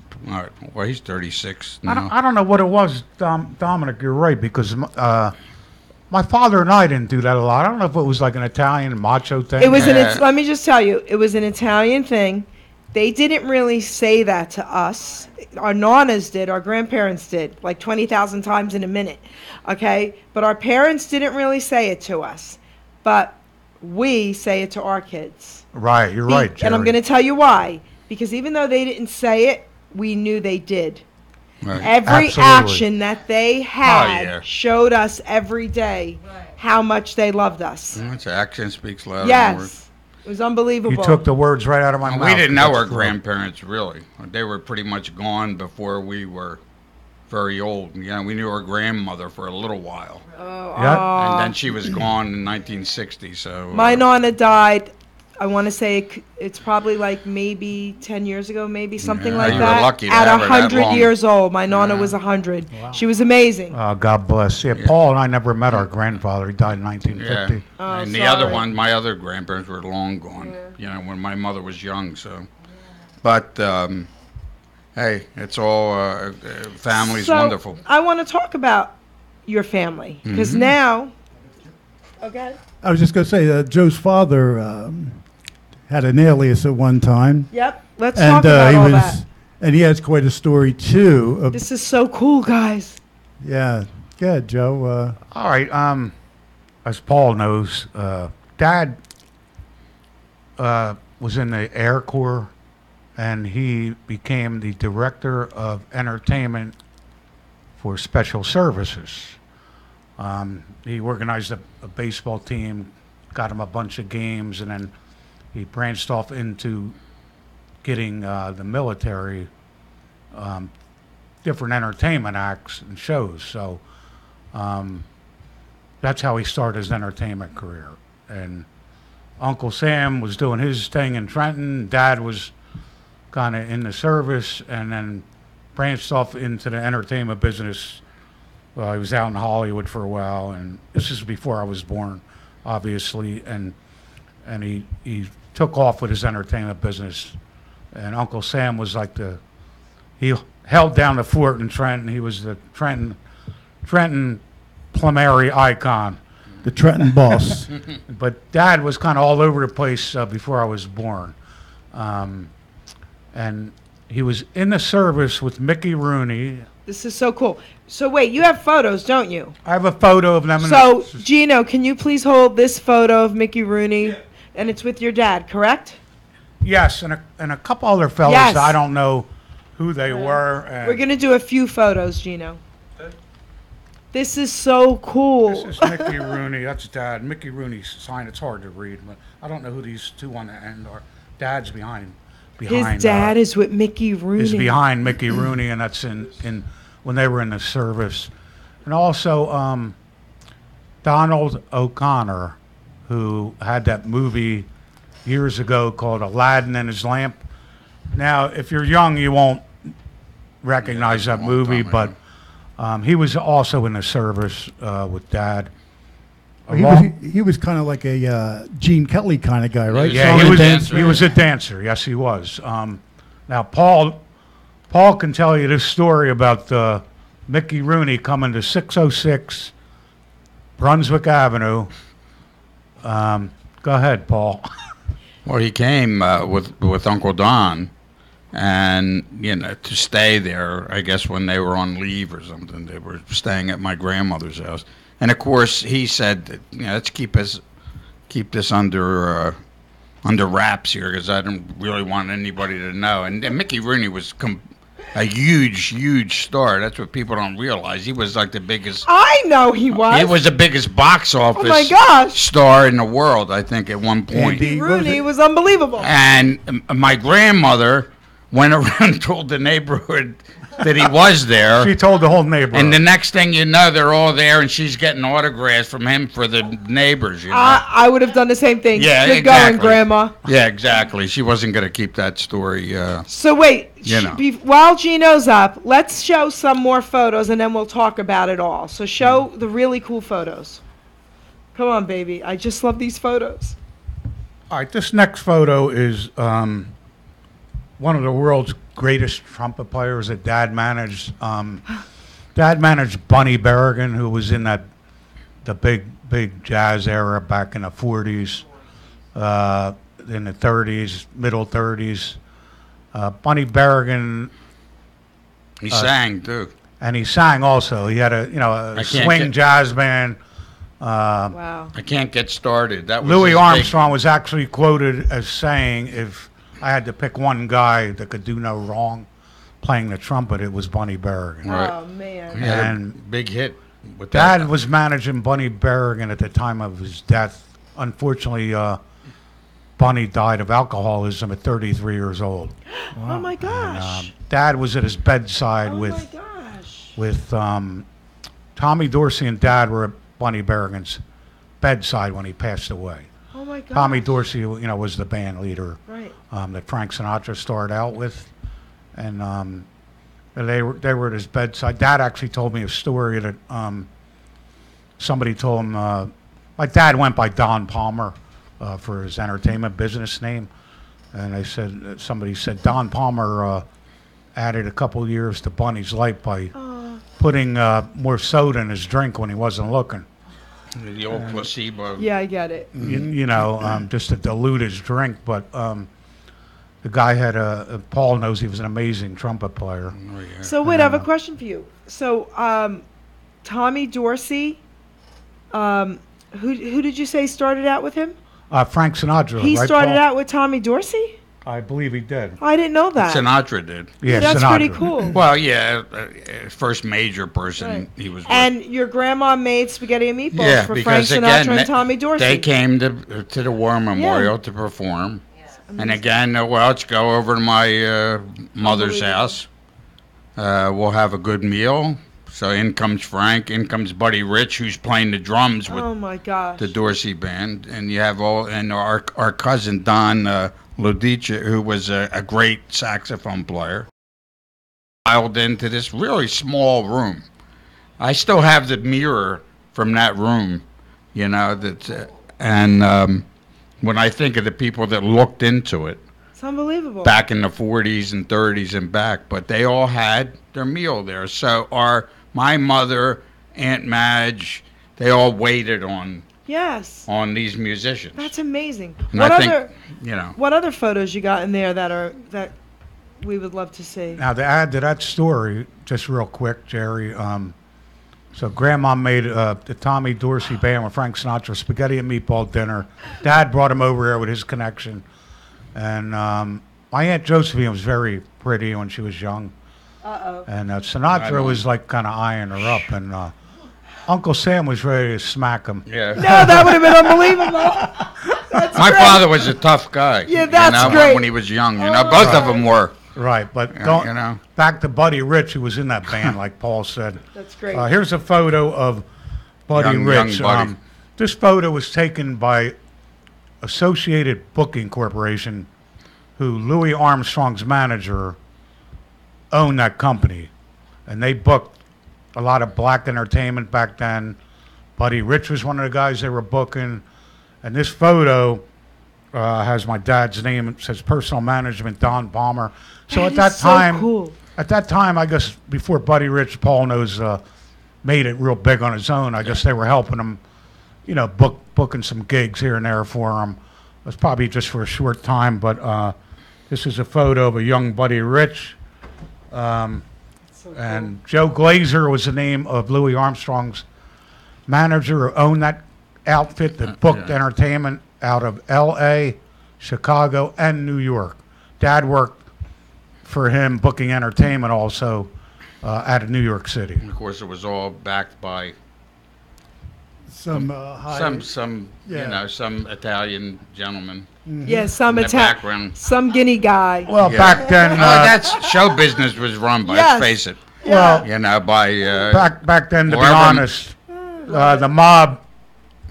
36 I now. don't know what it was, Dominic. You're right, because my father and I didn't do that a lot. I don't know if it was like an Italian macho thing. It was Yeah. let me just tell you, it was an Italian thing. They didn't really say that to us. Our nanas did, our grandparents did, like 20,000 times in a minute. Okay? But our parents didn't really say it to us. But we say it to our kids. Right, you're right, Jerry. And I'm going to tell you why. Because even though they didn't say it, we knew they did. Right. Every Absolutely. action that they had yeah. showed us every day how much they loved us. That's action speaks louder than words. Yes. It was unbelievable. You took the words right out of my And mouth. we didn't know That's our true. grandparents really. They were pretty much gone before we were very old. You know, we knew our grandmother for a little while, Yeah. and then she was gone in 1960. So My nana died, I want to say it's probably like maybe 10 years ago, maybe something Yeah, like you were that. lucky to At have her that 100 long. years old. My nana was 100. She was amazing. God bless. Yeah, Paul and I never met our grandfather. He died in 1950. yeah. Oh, And the other sorry. one, my other grandparents were long gone. You know, when my mother was young. So, but hey, it's all family's So, wonderful. I want to talk about your family. Because Mm-hmm. now. Okay. I was just gonna say, Joe's father had an alias at one time, Yep. Let's and talk about he all was, that. And he has quite a story, too. This is so cool, guys. Yeah. Good, Joe. All right. As Paul knows, Dad was in the Air Corps, and he became the director of entertainment for Special Services. He organized a baseball team, got him a bunch of games, and then he branched off into getting the military different entertainment acts and shows. So that's how he started his entertainment career. And Uncle Sam was doing his thing in Trenton. Dad was kind of in the service, and then branched off into the entertainment business. Well, he was out in Hollywood for a while, and this is before I was born, obviously. And he took off with his entertainment business. And Uncle Sam was like he held down the fort in Trenton. He was the Trenton Plumeri icon. The Trenton boss. But Dad was kind of all over the place before I was born. And he was in the service with Mickey Rooney. This is so cool. So wait, you have photos, don't you? I have a photo of them. So, Gino, can you please hold this photo of Mickey Rooney? Yeah. And it's with your dad, correct? Yes, and a couple other fellows. Yes. I don't know who they were. We're going to do a few photos, Gino. This is so cool. This is Mickey Rooney. That's Dad. Mickey Rooney's sign. It's hard to read, but I don't know who these two on the end are. Dad's behind. His dad is with Mickey Rooney. Is behind Mickey Rooney, and that's in when they were in the service. And also Donald O'Connor, who had that movie years ago called Aladdin and His Lamp. Now, if you're young, you won't recognize that movie, but he was also in the service with Dad. He was kind of like a Gene Kelly kind of guy, right? Yeah, he was a dancer. Yes, he was. Now, Paul can tell you this story about Mickey Rooney coming to 606 Brunswick Avenue. Go ahead, Paul. Well, he came with Uncle Don, and to stay there. I guess when they were on leave or something, they were staying at my grandmother's house. And of course, he said that, let's keep this under wraps here, because I don't really want anybody to know. And Mickey Rooney was a huge star. That's what people don't realize. He was like the biggest. I know he was. He was the biggest box office star in the world, I think, at one point. Mickey Rooney was unbelievable. And my grandmother went around and told the neighborhood that he was there. She told the whole neighborhood. And the next thing you know, they're all there, and she's getting autographs from him for the neighbors. I would have done the same thing. Yeah, Good exactly. going, Grandma. Yeah, exactly. She wasn't going to keep that story. So wait, while Gino's up, let's show some more photos, and then we'll talk about it all. So show the really cool photos. Come on, baby. I just love these photos. All right, this next photo is one of the world's greatest trumpet players that Dad managed. Dad managed Bunny Berrigan, who was in the big jazz era back in the 40s, in the 30s, middle 30s. Bunny Berrigan. He sang too, and he sang also. He had a swing jazz band. Wow! I can't get started. That was Louis Armstrong was actually quoted as saying, if I had to pick one guy that could do no wrong playing the trumpet, it was Bunny Berrigan. Right. Oh, man. He had a big hit with Dad that. was managing Bunny Berrigan at the time of his death. Unfortunately, Bunny died of alcoholism at 33 years old. Wow. Oh, my gosh. And, Dad was at his bedside with Tommy Dorsey, and Dad were at Bunny Berrigan's bedside when he passed away. Oh my God. Tommy Dorsey, was the band leader, right? That Frank Sinatra started out with, and they were at his bedside. Dad actually told me a story that somebody told him. My dad went by Don Palmer for his entertainment business name, and somebody said Don Palmer added a couple years to Bunny's life by putting more soda in his drink when he wasn't looking. The old placebo. Yeah, I get it. Just to dilute his drink. But the guy had Paul knows he was an amazing trumpet player. Oh, yeah. So wait, I have a question for you. So Tommy Dorsey, who did you say started out with him? Frank Sinatra. He right, started Paul? out with Tommy Dorsey? I believe he did. I didn't know that. Sinatra did. Yeah, That's Sinatra. pretty cool. Well, yeah, first major person Right. he was with. And your grandma made spaghetti and meatballs Yeah, for because Frank Sinatra again, and Tommy Dorsey. They came to the War Memorial to perform. And again, well, let's go over to my mother's house. We'll have a good meal. So in comes Frank, in comes Buddy Rich, who's playing the drums with Oh my gosh. the Dorsey band, and you have our cousin Don Lodice, who was a great saxophone player. Piled into this really small room. I still have the mirror from that room, you know. When I think of the people that looked into it It's unbelievable. back in the 40s and 30s and back, but they all had their meal there. So my mother, Aunt Madge, they all waited on Yes. these musicians. That's amazing. And What I think, other you know, what other photos you got in there that we would love to see? Now, to add to that story, just real quick, Jerry, so Grandma made the Tommy Dorsey band with Frank Sinatra spaghetti and meatball dinner. Dad brought him over here with his connection. And my Aunt Josephine was very pretty when she was young. Uh-oh. And Sinatra was like kind of eyeing her up. And Uncle Sam was ready to smack him. yeah. No, that would have been unbelievable. That's My great. father was a tough guy. Yeah, that's you know, great. When he was young, you know, both of them were. Right, but Yeah, don't, you know. back to Buddy Rich, who was in that band, like Paul said. That's great. Here's a photo of Buddy Young Rich. Buddy. This photo was taken by Associated Booking Corporation, who Louis Armstrong's manager owned that company. And they booked a lot of black entertainment back then. Buddy Rich was one of the guys they were booking. And this photo has my dad's name. It says personal management, Don Palmer. So That at is that so time, cool. at that time, I guess before Buddy Rich, Paul knows, made it real big on his own. I guess they were helping him, you know, booking some gigs here and there for him. It was probably just for a short time, but this is a photo of a young Buddy Rich. And Joe Glazer was the name of Louis Armstrong's manager who owned that outfit that booked entertainment out of L.A., Chicago, and New York. Dad worked for him booking entertainment also out of New York City. And of course, it was all backed by Some some Yeah. you know, some Italian gentleman. Yeah, some In the Italian, background. some Guinea guy. Well, Yeah. back then, That's show business was run by. Yes. Let's face it. well, You know, by back then, to be wherever- honest, the mob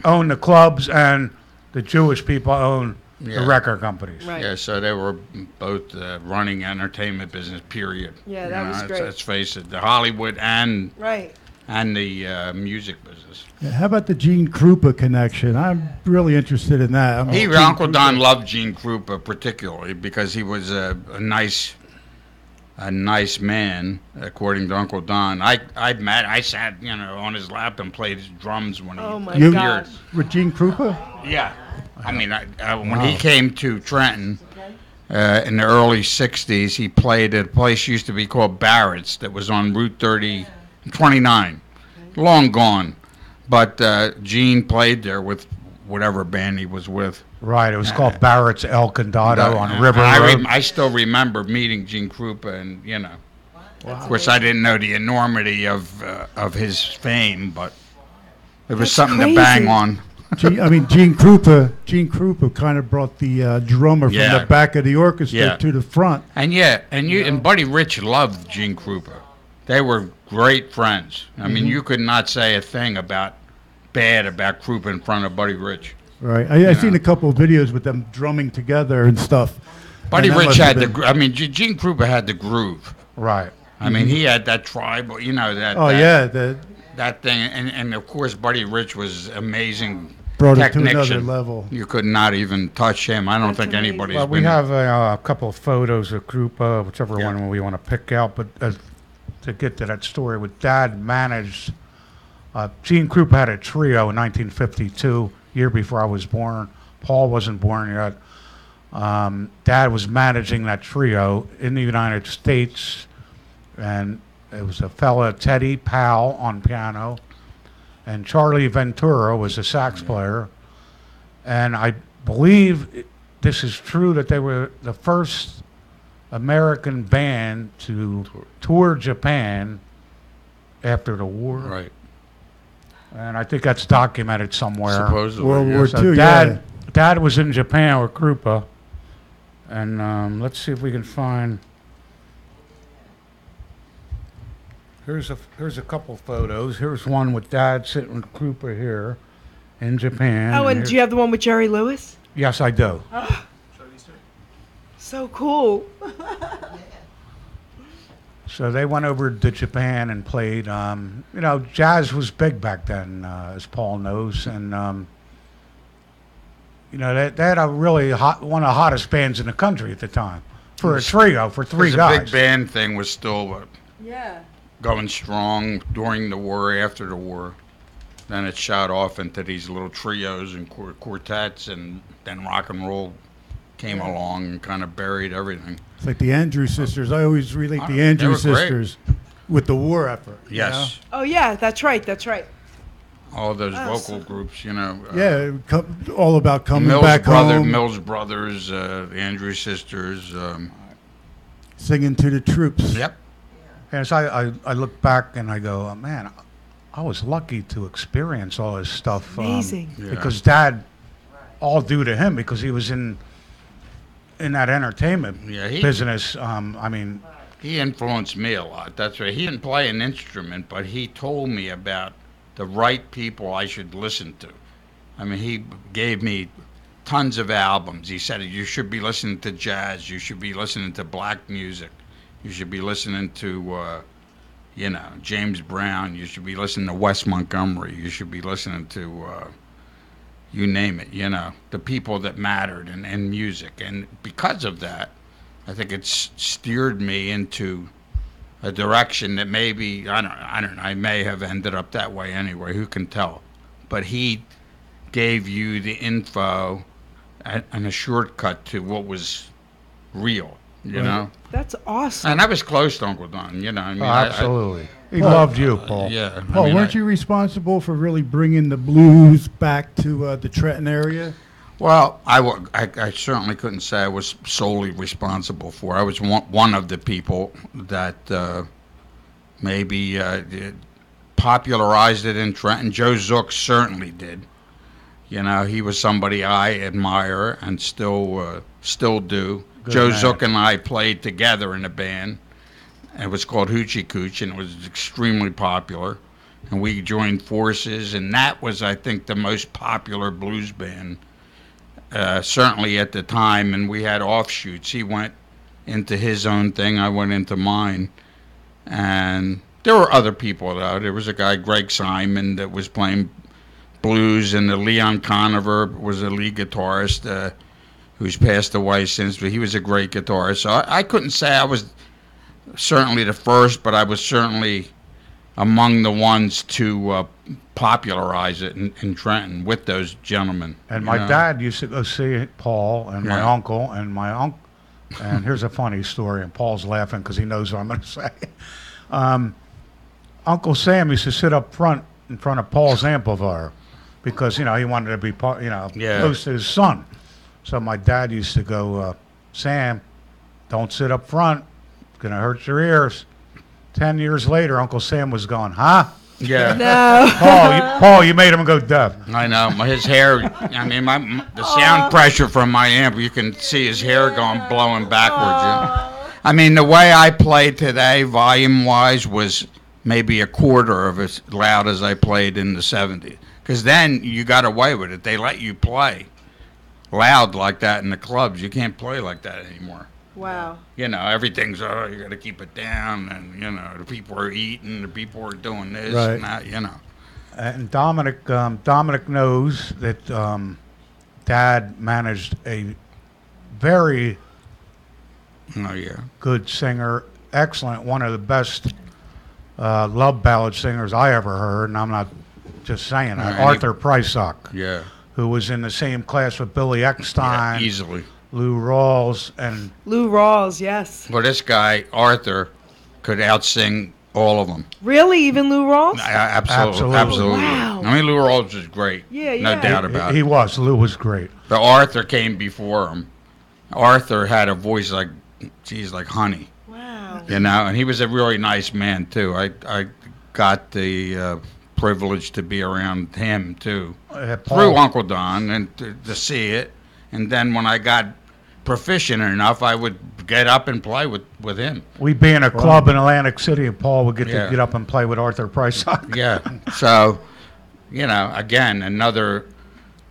owned the clubs and the Jewish people owned the Yeah. record companies. Right. Yeah, so they were both running entertainment business. Period. Yeah, You that know, was great. Let's face it, the Hollywood and Right. the music business. Yeah, how about the Gene Krupa connection? I'm really interested in that. I mean, Gene Uncle Krupa- Don loved Gene Krupa particularly because he was a nice man, according to Uncle Don. I sat, you know, on his lap and played his drums when he Oh my You- gosh. with Gene Krupa? Yeah. I mean, when he came to Trenton in the early 60s, he played at a place used to be called Barrett's that was on Route 29. Long gone. But Gene played there with whatever band he was with. Right. It was called Barrett's El Condado on And River Road. I still remember meeting Gene Krupa, and, you know, of course, I didn't know the enormity of his fame, but it was That's something crazy. to bang on. Gene Krupa kind of brought the drummer from Yeah. the back of the orchestra Yeah. to the front. And Buddy Rich loved Gene Krupa. They were great friends. I mean, you could not say a thing bad about Krupa in front of Buddy Rich. Right. I seen a couple of videos with them drumming together and stuff. Buddy And that Rich must have had been- Gene Krupa had the groove. Right. I mean, he had that tribal, you know, that. Oh, that, yeah. That thing, and of course, Buddy Rich was amazing. Brought it to another technician. level. You could not even touch him. I don't That's think amazing. anybody's Well, we been. have a couple of photos of Krupa, whichever Yeah. one we want to pick out. But to get to that story, with Dad managed, Gene Krupa had a trio in 1952, year before I was born. Paul wasn't born yet. Dad was managing that trio in the United States, and it was a fella, Teddy Powell, on piano, and Charlie Ventura was a sax player. And I believe this is true that they were the first American band to tour Japan after the war. Right. And I think that's documented somewhere. Supposedly. World War So II, Dad was in Japan with Krupa. And let's see if we can find. Here's a couple photos. Here's one with Dad sitting with Krupa here in Japan. Oh, and do you have the one with Jerry Lewis? Yes, I do. So cool. So they went over to Japan and played. Jazz was big back then, as Paul knows, and they had a really one of the hottest bands in the country at the time for a trio for three guys. The big band thing was still Yeah. going strong during the war, after the war. Then it shot off into these little trios and quartets, and then rock and roll came along and kind of buried everything. It's like the Andrews Sisters. I always relate the Andrews Sisters with the war effort. Yes. Oh yeah, that's right. That's right. All those vocal groups, All about coming back home. Mills Brothers, the Andrews Sisters. Singing to the troops. Yep. And so I look back and I go, oh, man, I was lucky to experience all this stuff. Amazing. Because Dad, all due to him, because he was in that entertainment business. He influenced me a lot. That's right. He didn't play an instrument, but he told me about the right people I should listen to. I mean, he gave me tons of albums. He said, you should be listening to jazz. You should be listening to black music. You should be listening to, James Brown. You should be listening to Wes Montgomery. You should be listening to, you name it, the people that mattered in music. And because of that, I think it's steered me into a direction that maybe, I don't know, I may have ended up that way anyway, who can tell. But he gave you the info and a shortcut to what was real, you know? That's awesome. And I was close to Uncle Don, Absolutely. He loved you, Paul. Yeah. Paul, weren't you responsible for really bringing the blues back to the Trenton area? Well, I certainly couldn't say I was solely responsible for it. I was one of the people that maybe popularized it in Trenton. Joe Zook certainly did. He was somebody I admire and still do. Good Joe man. Zook and I played together in a band. It was called Hoochie Cooch, and it was extremely popular. And we joined forces, and that was, I think, the most popular blues band, certainly at the time. And we had offshoots. He went into his own thing. I went into mine. And there were other people, though. There was a guy, Greg Simon, that was playing blues, and the Leon Conover was a lead guitarist who's passed away since, but he was a great guitarist. So I couldn't say I was certainly the first, but I was certainly among the ones to popularize it in Trenton with those gentlemen. And my dad used to go see Paul and my uncle and my uncle. And here's a funny story, and Paul's laughing because he knows what I'm going to say. Uncle Sam used to sit up front in front of Paul's amplifier because, he wanted to be close to his son. So my dad used to go, Sam, don't sit up front. It's going to hurt your ears. 10 years later, Uncle Sam was going, huh? Yeah. No. Paul, you made him go deaf. I know. His hair, the sound pressure from my amp, you can see his hair blowing backwards. The way I played today, volume-wise, was maybe a quarter of as loud as I played in the 70s. Because then you got away with it. They let you play loud like that in the clubs. You can't play like that anymore. Wow. Everything's, you got to keep it down, and, the people are eating, the people are doing this Right. and that, And Dominic knows that Dad managed a very good singer, excellent, one of the best love ballad singers I ever heard, and I'm not just saying that. Arthur Prysock, Yeah. who was in the same class with Billy Eckstein. Yeah, easily. Lou Rawls, and Lou Rawls, yes. Well, this guy, Arthur, could outsing all of them. Really? Even Lou Rawls? Absolutely. Absolutely. Wow. I mean, Lou Rawls was great. Yeah, No yeah. doubt about he it. was. Lou was great. But Arthur came before him. Arthur had a voice like, geez, like honey. Wow. You know, and he was a really nice man, too. I got the privilege to be around him, too. Paul- Through Uncle Don, and to see it. And then when I got proficient enough, I would get up and play with him. We'd be in a club in Atlantic City, and Paul would get Yeah. to get up and play with Arthur Prysock. Yeah. So, you know, again, another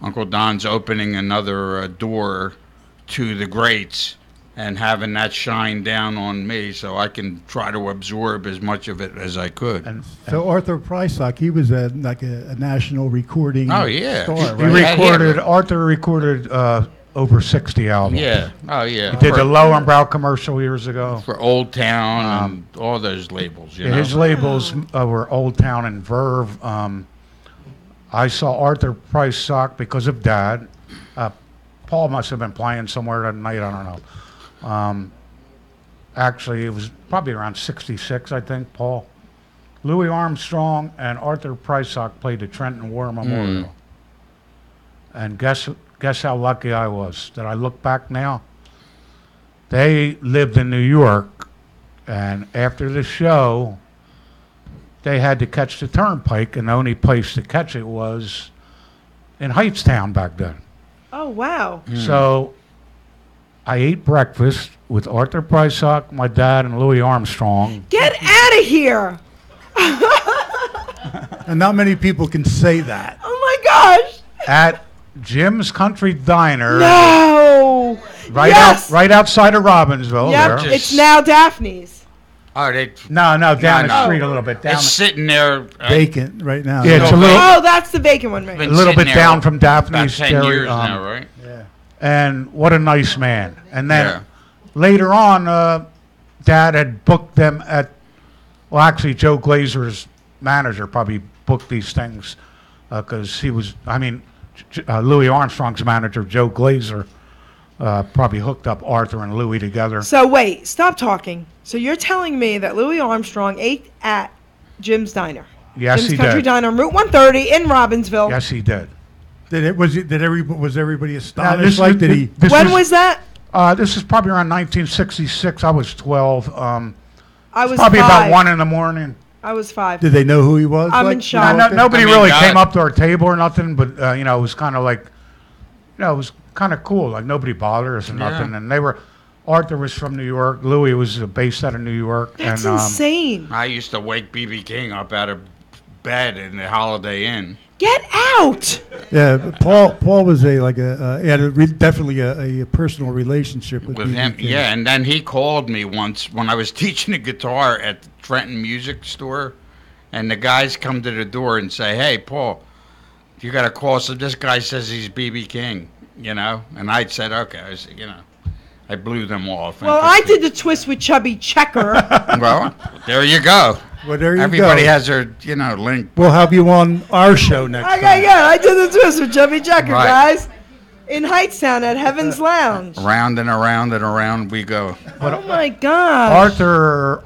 Uncle Don's opening another door to the greats and having that shine down on me so I can try to absorb as much of it as I could. And So Arthur Prysock, he was a national recording Oh, yeah. star, He right? Arthur recorded over 60 albums. Yeah. Oh, yeah. He did the Low and Brow commercial years ago. For Old Town and all those labels, you know. His labels were Old Town and Verve. I saw Arthur Prysock because of Dad. Paul must have been playing somewhere that night. I don't know. Actually, it was probably around 66, I think, Paul. Louis Armstrong and Arthur Prysock played the Trenton War Memorial. And guess how lucky I was that I look back now. They lived in New York, and after the show, they had to catch the turnpike, and the only place to catch it was in Heightstown back then. Oh, wow. So I ate breakfast with Arthur Prysock, my dad, and Louis Armstrong. Get out of here. And not many people can say that. Oh, my gosh. At Jim's Country Diner, No. Yes. right outside of Robbinsville. Yep, There. it's now Daphne's. Oh, they No, down the no. street a little bit. Down it's sitting there. Vacant right now. Yeah, it's a little, Oh, that's the vacant one, right? been a little sitting bit there down from about Daphne's. 10 Geri, years now, right? And what a nice man. And then Yeah. later on, Dad had booked them at, well, actually, Joe Glazer's manager probably booked these things because he was, I mean, Louis Armstrong's manager, Joe Glazer, probably hooked up Arthur and Louis together. So wait, stop talking. So you're telling me that Louis Armstrong ate at Jim's Diner? Yes, Jim's he Country did. Diner on Route 130 in Robbinsville. Yes, he did. Was everybody astonished? Did he? When was that? This is probably around 1966. I was 12. I was Probably 5. about 1 in the morning. I was 5. Did they know who he was? I'm in shock. Nobody I mean, really God. came up to our table or nothing, but it was kind of like, it was kind of cool. Like nobody bothered us or nothing. And Arthur was from New York. Louis was based out of New York. That's and, insane. I used to wake B.B. King up out of bed in the Holiday Inn. Get out. Yeah, but Paul was he had definitely a personal relationship with With B.B. him, King. yeah, and then he called me once when I was teaching the guitar at the Trenton Music Store, and the guys come to the door and say, "Hey, Paul, you got to call." So this guy says he's B.B. King, and I said, "Okay," I blew them off. Well, I did the twist with Chubby Checker. Well, there you go. Well, there you Everybody go. has their, link. We'll have you on our show next Okay, time. yeah, I did the twist with Chubby Checker, Right. guys. In Heightstown at Heaven's Lounge. Round and around and around we go. Oh my God. Arthur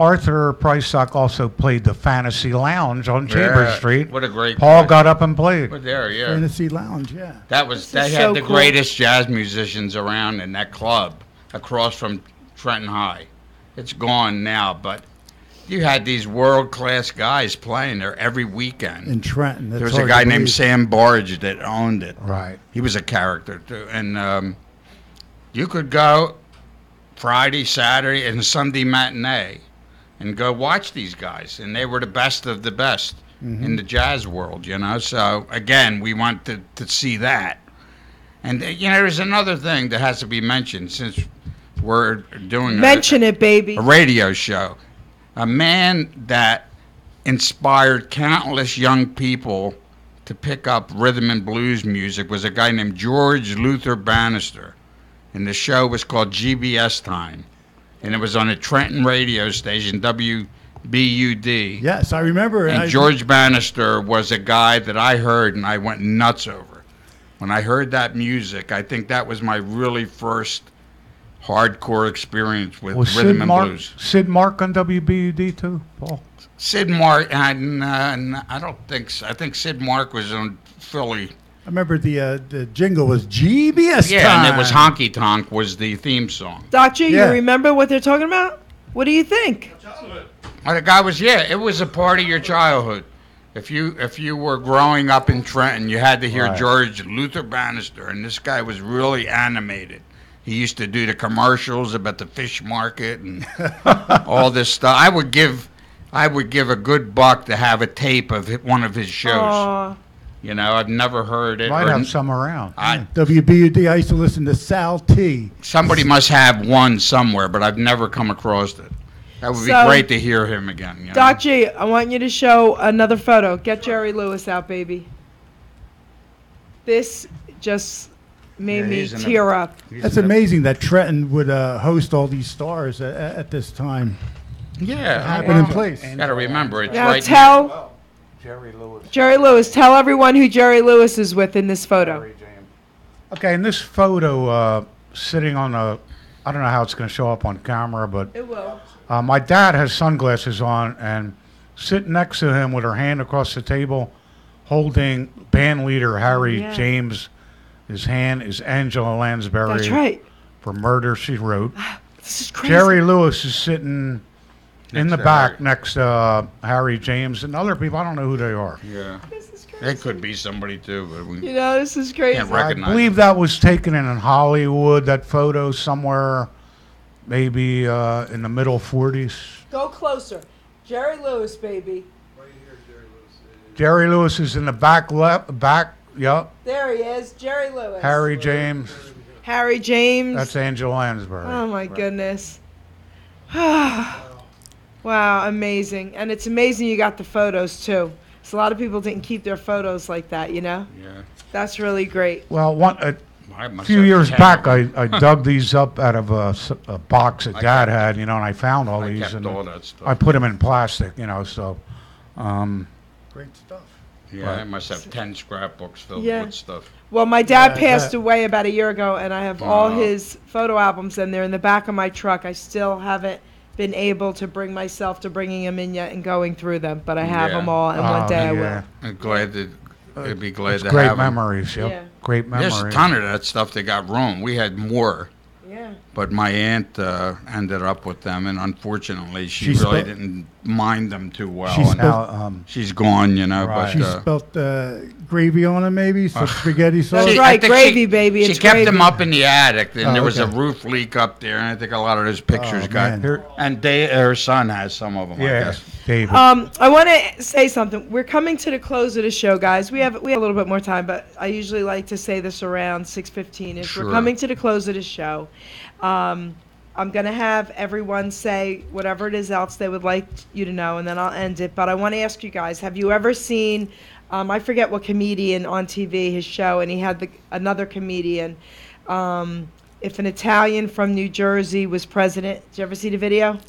Prysock also played the Fantasy Lounge on Chambers Yeah, Street. what a great Paul place. got up and played. But there, yeah. Fantasy Lounge, yeah. They is had so the cool. greatest jazz musicians around in that club across from Trenton High. It's gone now, but you had these world-class guys playing there every weekend. In Trenton. That's There was a hard guy to named believe. Sam Barge that owned it. Right. He was a character, too. And you could go Friday, Saturday, and Sunday matinee and go watch these guys. And they were the best of the best in the jazz world, So, again, we want to see that. And, there's another thing that has to be mentioned since we're doing Mention it, baby. a radio show. A man that inspired countless young people to pick up rhythm and blues music was a guy named George Luther Bannister. And the show was called GBS Time. And it was on a Trenton radio station, WBUD. Yes, I remember. And George Bannister was a guy that I heard and I went nuts over. When I heard that music, I think that was my really first hardcore experience with Was rhythm and blues. Sid Mark on WBUD too, Paul? Sid Mark, and I don't think so. I think Sid Mark was on Philly. I remember the jingle was GBS Yeah, time. and it was Honky Tonk was the theme song. Doctor, Yeah. you remember what they're talking about? What do you think? The guy was, it was a part of your childhood. If you were growing up in Trenton, you had to hear Right. George Luther Bannister, and this guy was really animated. He used to do the commercials about the fish market and all this stuff. I would give a good buck to have a tape of one of his shows. Aw. You know, I've never heard it. Might or- have some around. WBUD, I used to listen to Sal T. Somebody must have one somewhere, but I've never come across it. That would be So- great to hear him again. You know? Doc G, I want you to show another photo. Get Jerry Lewis out, baby. This just made Yeah, me he's in a- tear up. That's amazing that Trenton would host all these stars at this time. Yeah, Happened in place. Got to remember, it's Now right tell Jerry Lewis. Jerry Lewis, tell everyone who Jerry Lewis is with in this photo. Okay, in this photo, sitting on a, I don't know how it's going to show up on camera, but It will. my dad has sunglasses on, and sitting next to him with her hand across the table, holding band leader Harry Yeah. James. His hand is Angela Lansbury. That's right. For Murder, She Wrote. This is crazy. Jerry Lewis is sitting in Next the to back Harry. next to Harry James and other people. I don't know who they are. Yeah. This is crazy. It could be somebody too, but we You know, this is crazy. can't I recognize believe it. that was taken in Hollywood, that photo somewhere, maybe in the middle 40s. Go closer. Jerry Lewis, baby. Jerry Lewis is in the back back, yep. There he is. Jerry Lewis. Harry James, Harry James. that's Angela Lansbury. Oh my goodness. Wow, amazing. And it's amazing you got the photos too. So a lot of people didn't keep their photos like that, you know? Yeah. That's really great. Well, I a must few have years 10 back, of them. I dug these up out of a box that I Dad kept- had, and I found all I these, kept and all that stuff. I put them in plastic, so. Great stuff. Yeah, I must have 10 scrapbooks filled Yeah. with stuff. Well, my dad Yeah, passed that- away about a year ago, and I have all Wow. his photo albums, and they're in the back of my truck. I still haven't been able to bring myself to bringing them in yet and going through them, but I have Yeah. them all, and one day I will. I'm glad that I'd be glad It's to great have 'em. memories, yep. Yeah. Great memories. There's a ton of that stuff that got ruined. We had more, Yeah. but my aunt ended up with them, and unfortunately, she She really spe- didn't mind them too well. She and spe- Now, she's gone, Right. She but spelt gravy on it, maybe some spaghetti sauce. That's I right, think gravy, baby. She It's kept gravy. them up in the attic, and Oh, there was a okay. roof leak up there, and I think a lot of those pictures Oh, got. man. Here- And her son has some of them, I yeah, guess. David. I want to say something. We're coming to the close of the show, guys. We have a little bit more time, but I usually like to say this around 6:15. Sure. We're coming to the close of the show. I'm going to have everyone say whatever it is else they would like you to know, and then I'll end it. But I want to ask you guys, have you ever seen, I forget what comedian on TV, his show, and he had another comedian, if an Italian from New Jersey was president. Did you ever see the video?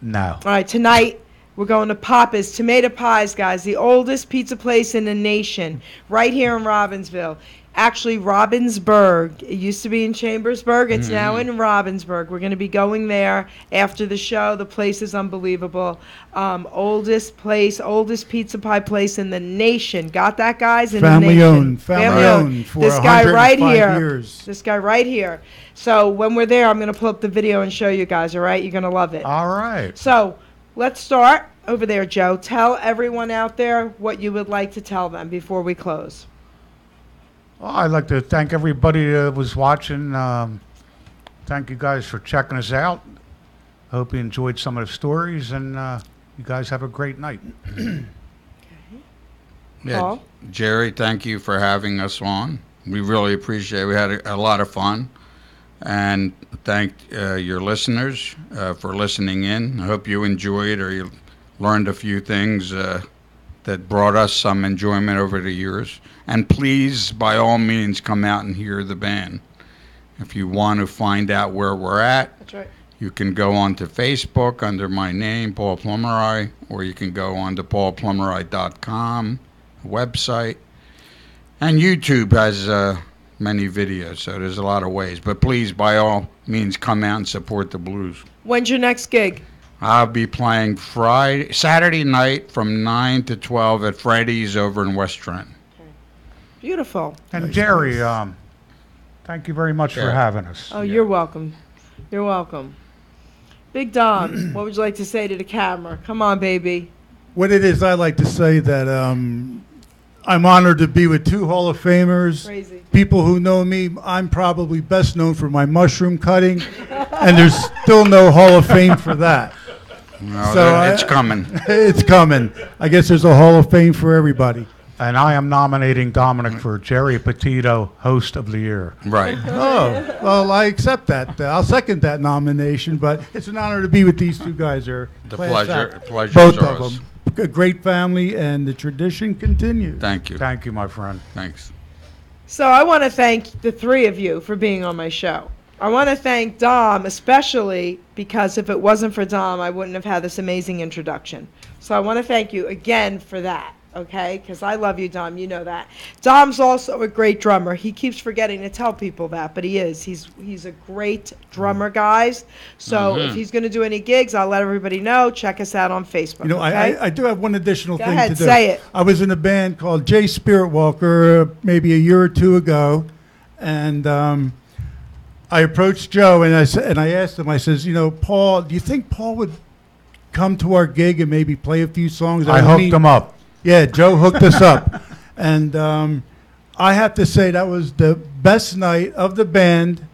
no. All right, tonight we're going to Papa's Tomato Pies, guys, the oldest pizza place in the nation, right here in Robbinsville. Actually, Robbinsburg. It used to be in Chambersburg. It's now in Robbinsburg. We're going to be going there after the show. The place is unbelievable. Oldest pizza pie place in the nation. Got that, guys? In the Family nation. owned, family owned for This guy right 105 here. years. This guy right here. So when we're there, I'm going to pull up the video and show you guys. All right, you're going to love it. All right. So let's start over there, Joe. Tell everyone out there what you would like to tell them before we close. Well, I'd like to thank everybody that was watching. Thank you guys for checking us out. Hope you enjoyed some of the stories, and you guys have a great night. Yeah, Paul? Jerry, thank you for having us on. We really appreciate it. We had a lot of fun. And thank your listeners for listening in. I hope you enjoyed or you learned a few things that brought us some enjoyment over the years. And please, by all means, come out and hear the band. If you want to find out where we're at, That's right. you can go onto Facebook under my name, Paul Plumeri, or you can go onto paulplumeri.com website. And YouTube has many videos, so there's a lot of ways. But please, by all means, come out and support the blues. When's your next gig? I'll be playing Saturday night from 9 to 12 at Freddy's over in West Trenton. Beautiful. And Geri, thank you very much for having us. Oh, you're welcome. You're welcome. Big Dom, what would you like to say to the camera? Come on, baby. What it is, I like to say that I'm honored to be with two Hall of Famers. Crazy. People who know me, I'm probably best known for my mushroom cutting, and there's still no Hall of Fame for that. No, So it's coming. It's coming. I guess there's a Hall of Fame for everybody. And I am nominating Dominic for Geri Petito Host of the Year. Right. Oh, well, I accept that. I'll second that nomination, but it's an honor to be with these two guys. They're The class act. pleasure's Both ours. of them. A great family, and the tradition continues. Thank you. Thank you, my friend. Thanks. So I want to thank the three of you for being on my show. I want to thank Dom especially because if it wasn't for Dom, I wouldn't have had this amazing introduction. So I want to thank you again for that, okay? Because I love you, Dom. You know that. Dom's also a great drummer. He keeps forgetting to tell people that, but he is. He's a great drummer, guys. So if he's going to do any gigs, I'll let everybody know. Check us out on Facebook. You know, okay? I do have one additional Go thing ahead, to do. say it. I was in a band called J Spirit Walker maybe a year or two ago, and I approached Joe and I asked him. I says, you know, Paul, do you think Paul would come to our gig and maybe play a few songs? I hooked him up. Yeah, Joe hooked us up, and I have to say that was the best night of the band,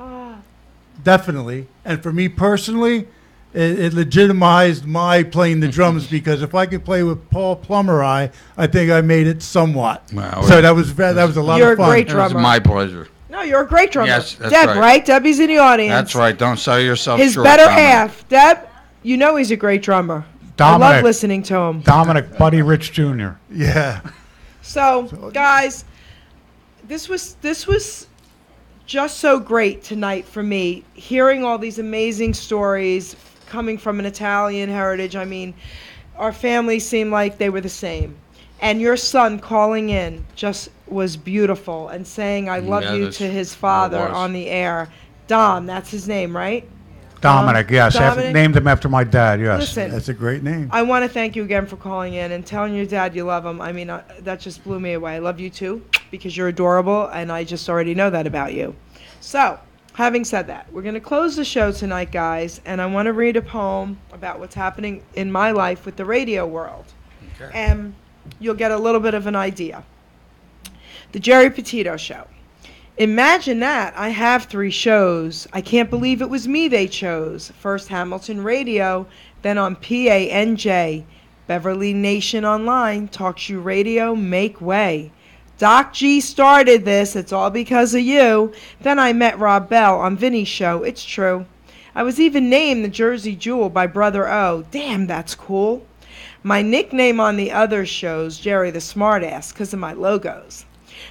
definitely. And for me personally, it legitimized my playing the drums because if I could play with Paul Plummer, I think I made it somewhat. Wow, So that was a lot You're of a fun. great It was drummer. my pleasure. No, you're a great drummer. Yes, that's Deb, right. Debbie's in the audience. That's right. Don't sell yourself His short. better Dominic. half. Deb, you know he's a great drummer. I Dominic. love listening to him. Dominic Buddy Rich Jr. Yeah. So, guys, this was just so great tonight for me, hearing all these amazing stories coming from an Italian heritage. I mean, our families seemed like they were the same. And your son calling in just was beautiful and saying, I love you to his father was. on the air. Dom, that's his name, right? Dominic, yes. Dominic? Named him after my dad, yes. Listen, That's a great name. I want to thank you again for calling in and telling your dad you love him. I mean, that just blew me away. I love you too because you're adorable, and I just already know that about you. So, having said that, we're going to close the show tonight, guys, and I want to read a poem about what's happening in my life with the radio world. Okay. And you'll get a little bit of an idea. The Geri Petito Show. Imagine that. I have 3 shows. I can't believe it was me they chose. First Hamilton Radio, then on PANJ. Beverly Nation Online, Talk Shoe Radio, make way. Doc G started this, it's all because of you. Then I met Rob Bell on Vinny's show, it's true. I was even named the Jersey Jewel by Brother O. Damn, that's cool. My nickname on the other shows, Jerry the Smartass, because of my logos.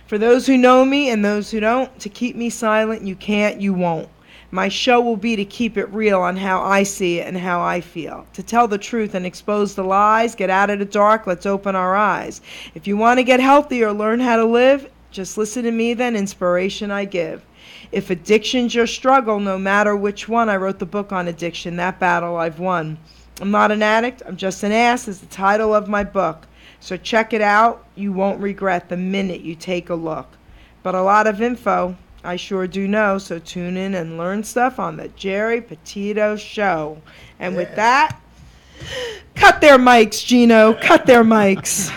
For those who know me and those who don't, to keep me silent, you can't, you won't. My show will be to keep it real on how I see it and how I feel. To tell the truth and expose the lies, get out of the dark, let's open our eyes. If you want to get healthy or learn how to live, just listen to me then, inspiration I give. If addiction's your struggle, no matter which one, I wrote the book on addiction, that battle I've won. I'm not an addict, I'm just an ass is the title of my book. So check it out, you won't regret the minute you take a look. But a lot of info, I sure do know, so tune in and learn stuff on the Geri Petito Show. And with that, cut their mics, Gino, cut their mics.